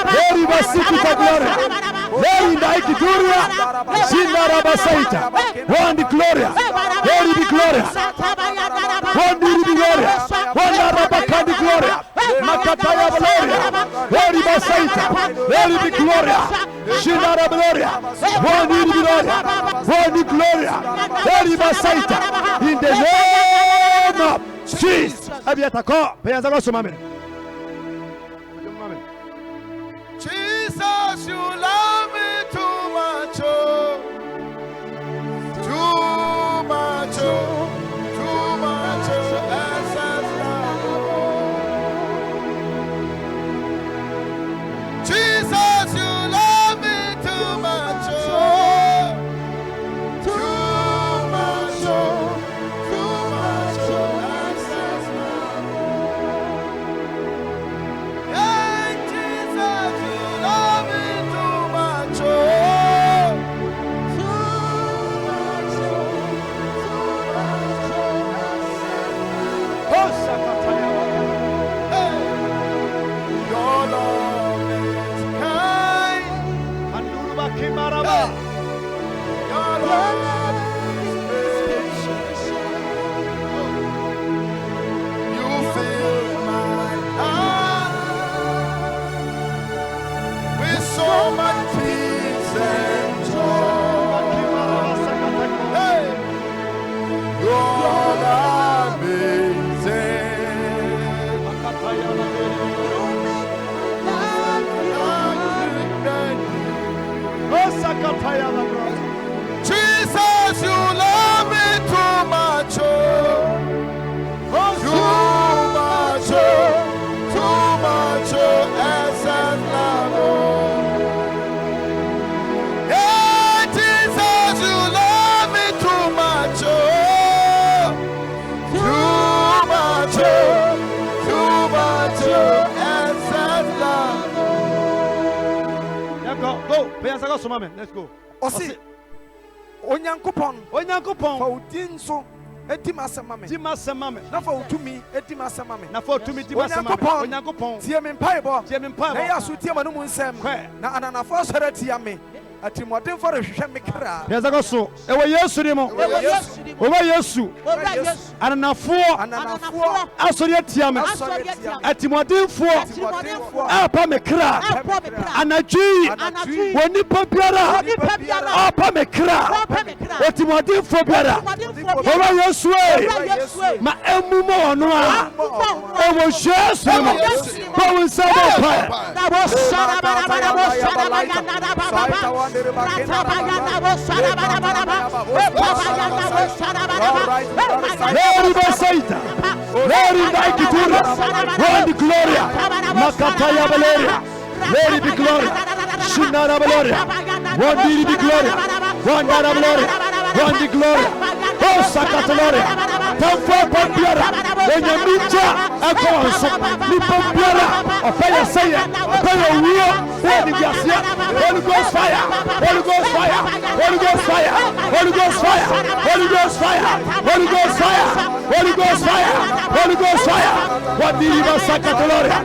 Lady Basita Gloria. Lady Nike Gloria. Shinara Basaita. One the Gloria. Lady the Gloria. One the Gloria. One Rabakandi Gloria. Makataya Gloria. Lady Basaita. Lady the Gloria. Shinara Gloria. One the Gloria. One the Gloria. Lady Basaita. In the name of Jesus. Abiatako. Payazako Sumame. Jesus, you love me too much, oh. Too much, oh. Too much, oh. Jesus, you love me too much, oh. Too much, oh. Too much, oh. Yeah, Jesus, you love me too much, oh. Your love is kind. Your love is patient. You fill my heart with so much peace and joy. Hey, you're amazing. Jesus, you love me too much, oh. Too much, oh. Too much, oh. Essence love, oh. Yeah, Jesus, you love me too much, oh. Too much, oh. Too much, oh. Essence love. Yeah, go. Payazako Sumame. Let's go. Osi. Onyankopon. Fa Onyankopon. udin so edi masemame. Di masemame. Na fa utumi edi masemame. Na fa tumi di masemame. Onyankopon. Tie me mpaibo. Tie me mpaibo. Na ya so tie ma no mu nsem. Na ananafo sore tie me. Atimodin for rehwehwe me kra. Payazako so. Ewo Yesu ni mo. Owa Yesu. Ananafo. Asori atia me. Atimodinfo. Apa me kra. Anadwi. Woni papiara. Apa me kra. Atimodinfo biara. Owa Yesu ma emu mo ono a. Ewo Yesu ni mo. Ko nsaba pa. Na bo shara bara Lady Basaita, Lady Nike Gloria, Lady Gloria, Makataya Valeria, Lady Big Gloria, Shinara Valeria, Lady Big Gloria, Wandara Valeria, Lady Gloria, Osa Cataloria, Tampa Pampiara, Enyamicha, Akonso, Nipampiara, Opaya Saya, Opaya Wia, Lady Garcia, Holy Ghost fire, Holy Ghost fire, Holy Ghost fire, Holy Ghost fire, Holy Ghost fire, Holy Ghost fire, Holy Ghost fire, Holy Ghost fire. What did you say, Cataloria?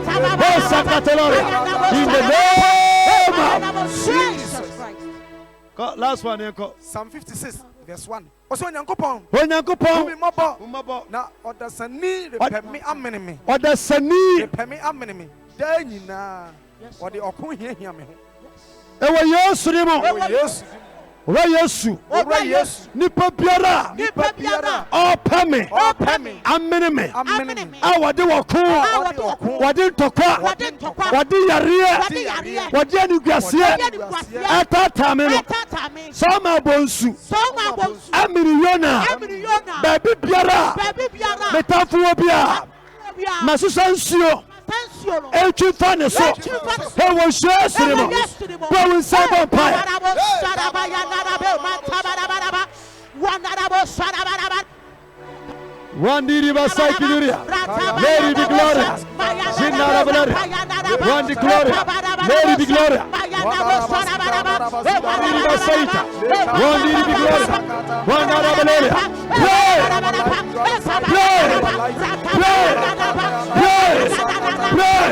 Osa Cataloria, in the name of Jesus Christ. Last one, Psalm 56 verse 1. Oso Onyankopon. Onyankopon. Umabo. Na odasani repemi ameneme. Odasani repemi ameneme. Da nyina. Ode okun hiahia me ho. Ewo Yesu ni mo. Owa Yesu. Nipa biara. Opame. Ameneme. Awade wokun. Wade ntokwa. Wade yare. Wade aniguasie. Atata me no. Soma bonsu. Amiri Yona. Baby biara. Metafuo bia. Masusansio. Echi fane so. Ewo Yesu ni mo. Kwa nsaba pa. Wandiri Basai Kiduria, Lady Big Gloria, Zinara Valeria, Wandi Gloria, Lady Big Gloria, Saita. One need to be glory. One out of Valeria. Pray. Pray. Pray. Pray. Pray. Pray.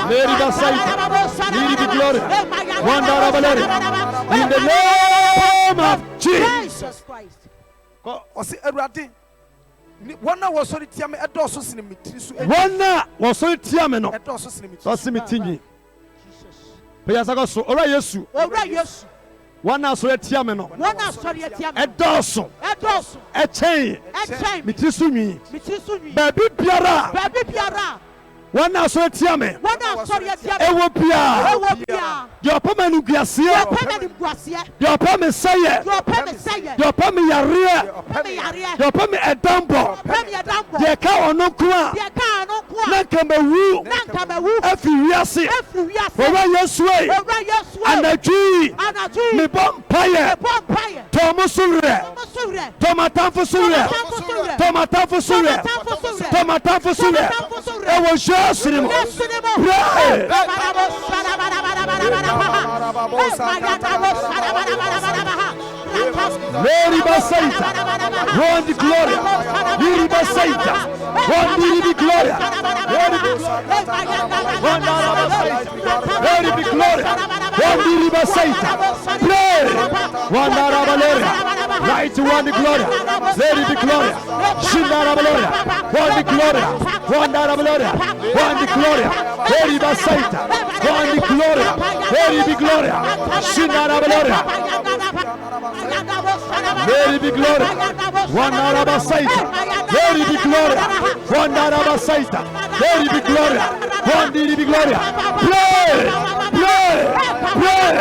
Lady Basaita, need to be glory. One out of Valeria. In the name of Jesus Christ. Ɔsi Awurade, wɔn a wɔsɔre tia me ɛdɔɔso sini mi tiri so. One was so tiame no. ɛdɔɔso sini mi tiri So simitini. Peyasaka so ora Yesu. Ora Yesu. One so tiame no. Wana sorry tia me. Edoso. Edoso. Echen. Echen. Mitisumi. Mitisunyi. Baby biara. Baby biara. One so tiame. Wana sorry tia me. Ewo bia. Ewo bia. Your pamanu guasie. Peme ni guasie. Your pam saye. Your peme saye. Your pam yare. Peme yare. Your pam edambo. Peme yadambo. Ye ka ono kwa. Ye ka no kwa. Na kamawu. Na kamawu. Afi wiase. Efu wiase. Ora Yesu e. Ora Yesu. Anadwi. Anadwi. Me bompaye. Bompaye. Tomo sure. Musure. Tomatanfo sure. Tomatanfo sure. Tomatanfo sure. Ewo Yesu mo. Pray. Lady Basaita, one the gloria, Lady Basaita, one the gloria, Lady the gloria, one the Basaita, pray, one the Valeria, right to one the gloria, Lady the gloria, Shindara Valeria, one the gloria, one the Valeria, one the gloria, Lady Basaita, one the gloria, Lady the gloria, Shindara Valeria. Lady be glory, one Arabasaita, Lady be glory, one Arabasaita, Lady be glory, one Didi be glory. Pray, pray, pray,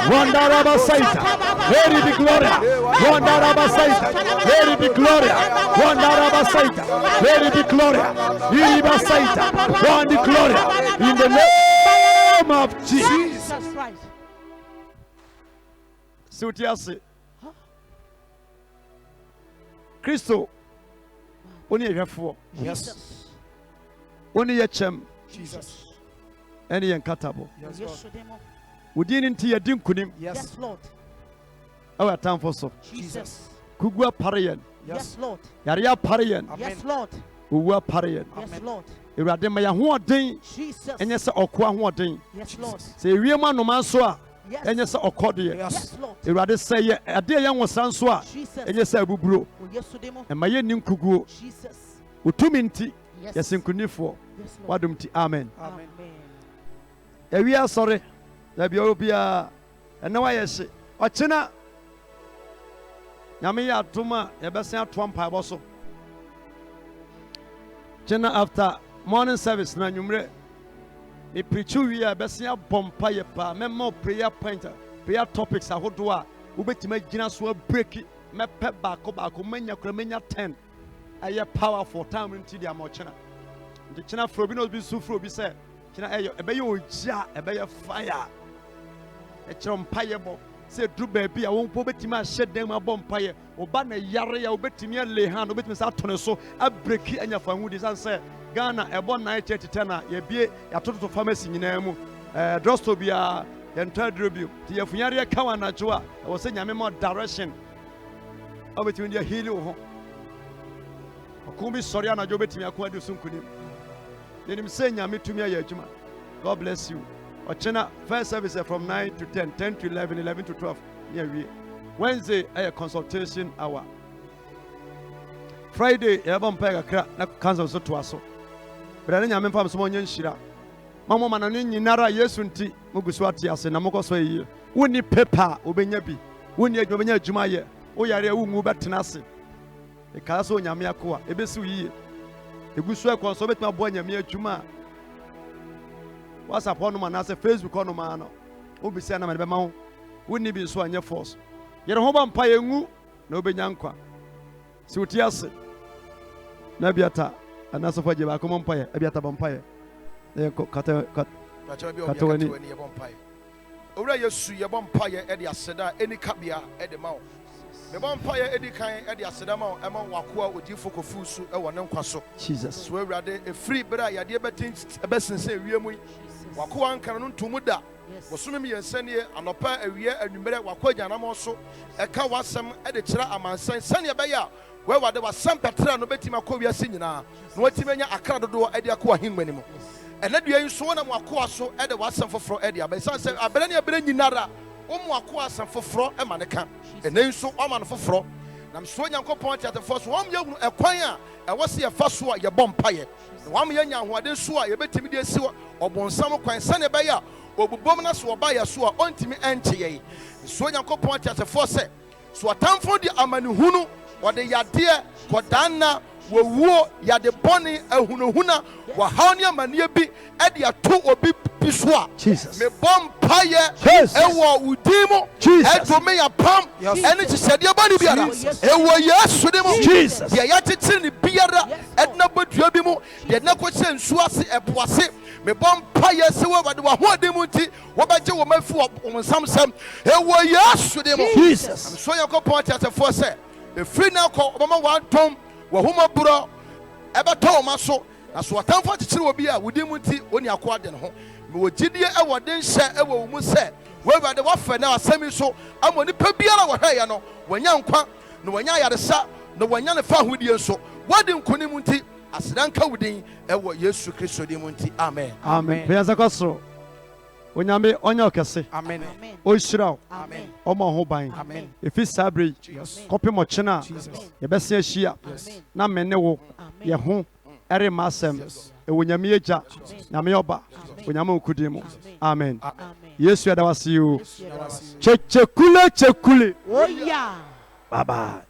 one Arabasaita, Lady be glory, one Arabasaita, Lady be glory, one Arabasaita, Lady be glory, Iribasaita, one the glory, in the name of Jesus Christ. Sutiasi. Christo, only a for Yes. only a chem, Jesus. any uncatable. Yes, Lord. We didn't hear Dim Kunim, Yes. Lord. our time for so. Jesus. Kugua Parian, Yes, Lord. Yaria Parian, Yes, Lord. Uwa Parian. Yes, Lord. Irademaya Huadin, Jesus. and yes, Okwa Huadin. Yes, Lord. Say, Riaman no Mansua, Yes. and yes, Okodia. Yes, Lord. Irade say, a dear young was Sansua, Jesus. and yes, Bubro, Yes, demo. and my yen Kugu, Jesus. Utuminti, Yes. yes, in Kunifo, Yes, Lord. Wadumti, Amen. Amen. We are sorry. There be obia, and now I say, Ochina Yamiya Tuma, Yabasia Twampa also. China after morning service, na numre. Me preachu we are Bessia Bompire pa, memo prayer pointer, prayer topics are what do I, Ubetima Gina so break it, me pep back, mania cremenia 10. I have powerful time into the Amochina. The China Frobino be so fro be said. China a bay ja, a bay fire. A chompiable. Say, do baby, I won't put Betima shed them a bompire, or banner yare, or Betimia lay hand, or Betmis out so I break it and your family and say, Ghana, a bon night at tenor, ye be a total pharmacy in Nemo, Drostobia, and third review. The Funaria Kawana Joa, I was saying, I'm more direction of between your hero. Kumbi Soriana Jobetimia Quadu Sunkunim. Then him saying, I'm to me, Juma. God bless you. Ochena first service from 9 to 10, 10 to 11, 11 to 12. Yeah, we. Wednesday, a consultation hour. Friday, I have a cancel so to us. But I didn't have some someone shira. Mamma Manani Nara Yesunti, Muguswati, as an Amoko say, Winnie Pepper, Ubenyabi, Winnie Jovenia Jumaya, Oyare Umuba Tenasi. A castle Yamiakua, Ebesu ye. The Guswa consolate my boy Yamia Juma. What's upon man as a Facebook on man? Ubi Sana and Bemau. Wouldn't be so on your force. Yet a home umpire, no Benyanqua. Sutias Nabiata, and as of a Java umpire, Abiata vampire. They cut. Ora Yesu ye bompire e de aseda eni kabia e de mawo Me bon paye edi kan e de asedama e ma wakoa odifo kofu su e wone nkwa so. Jesus. So awurade e free bra yade betin besense wiemu yi. Wakoa nkan no ntumu da. Wosumi mi yensanie anopa awie anwumere wakoa gyanamo so e ka wasem e de kira amansan sane be ya we wade wasem petra no betima akwa wiase nyina no watimenya akra dodo e de akwa hinmani mu. Ene dua yi so na wakoa so e de wasem foforo e de abesan se abere ne abere nyinara wakoa asem foforo e ma ne ka ene nso o ma no foforo nam so nyankopɔn tiatefo so wam yehunu ekwan a e wose ye fa so a ye bɔ mpaye wam ye nya ahoade so a ye betimi de si obonsam kwan sane be ya obubom na so oba ye so a ontimi enche ye so nyankopɔn tiatefo se so atamfo di amanihunu wode yade kodana wowuo yade bɔne ahunuhuna wa hawne amane bi e de ato obi biswa Jesus. me bom paye Jesus. ewo udimo Jesus. edo me ya pam ene chisedie bani biara Yes. ewo yesu dimo Jesus. de ya tete ni biara edna bodua bi mu de na ko che nsu ase epoase me bom paye se wo wade wa ho ademu nti wo beje wo mafi wo nsamsam ewo yesu dimo Jesus. so yakopon tiatefo se e free na ko obama wantom wo homa bro ebeto ma so na so atamfo chichire obi a wodimu nti oni akwa de ne ho me wogidie e wode nhye e wo mu se we wade wa fa na asemi so amoni pa biara wo hweye no wanya nkwa no wanya yaresa no wanya ne fa hodie so wade nkonim nti asranka wudin e wo Yesu Kristo dim nti amen. Amen. Peyasa kosro. Onyame onya okese. Amen. Amen. O shiraw. Amen. Omo ho ban. Amen. Efi sabre. Jesus. Kopi mo chena. Jesus. Ye bese ahia. Amen. Na mene wo. Ye ho ere masem. E wonyame eja. Nyame oba. Onyame okudim. Amen. Amen. Yesu adawasi you. Yes. Chekule chekule. Oh yeah. Bye bye.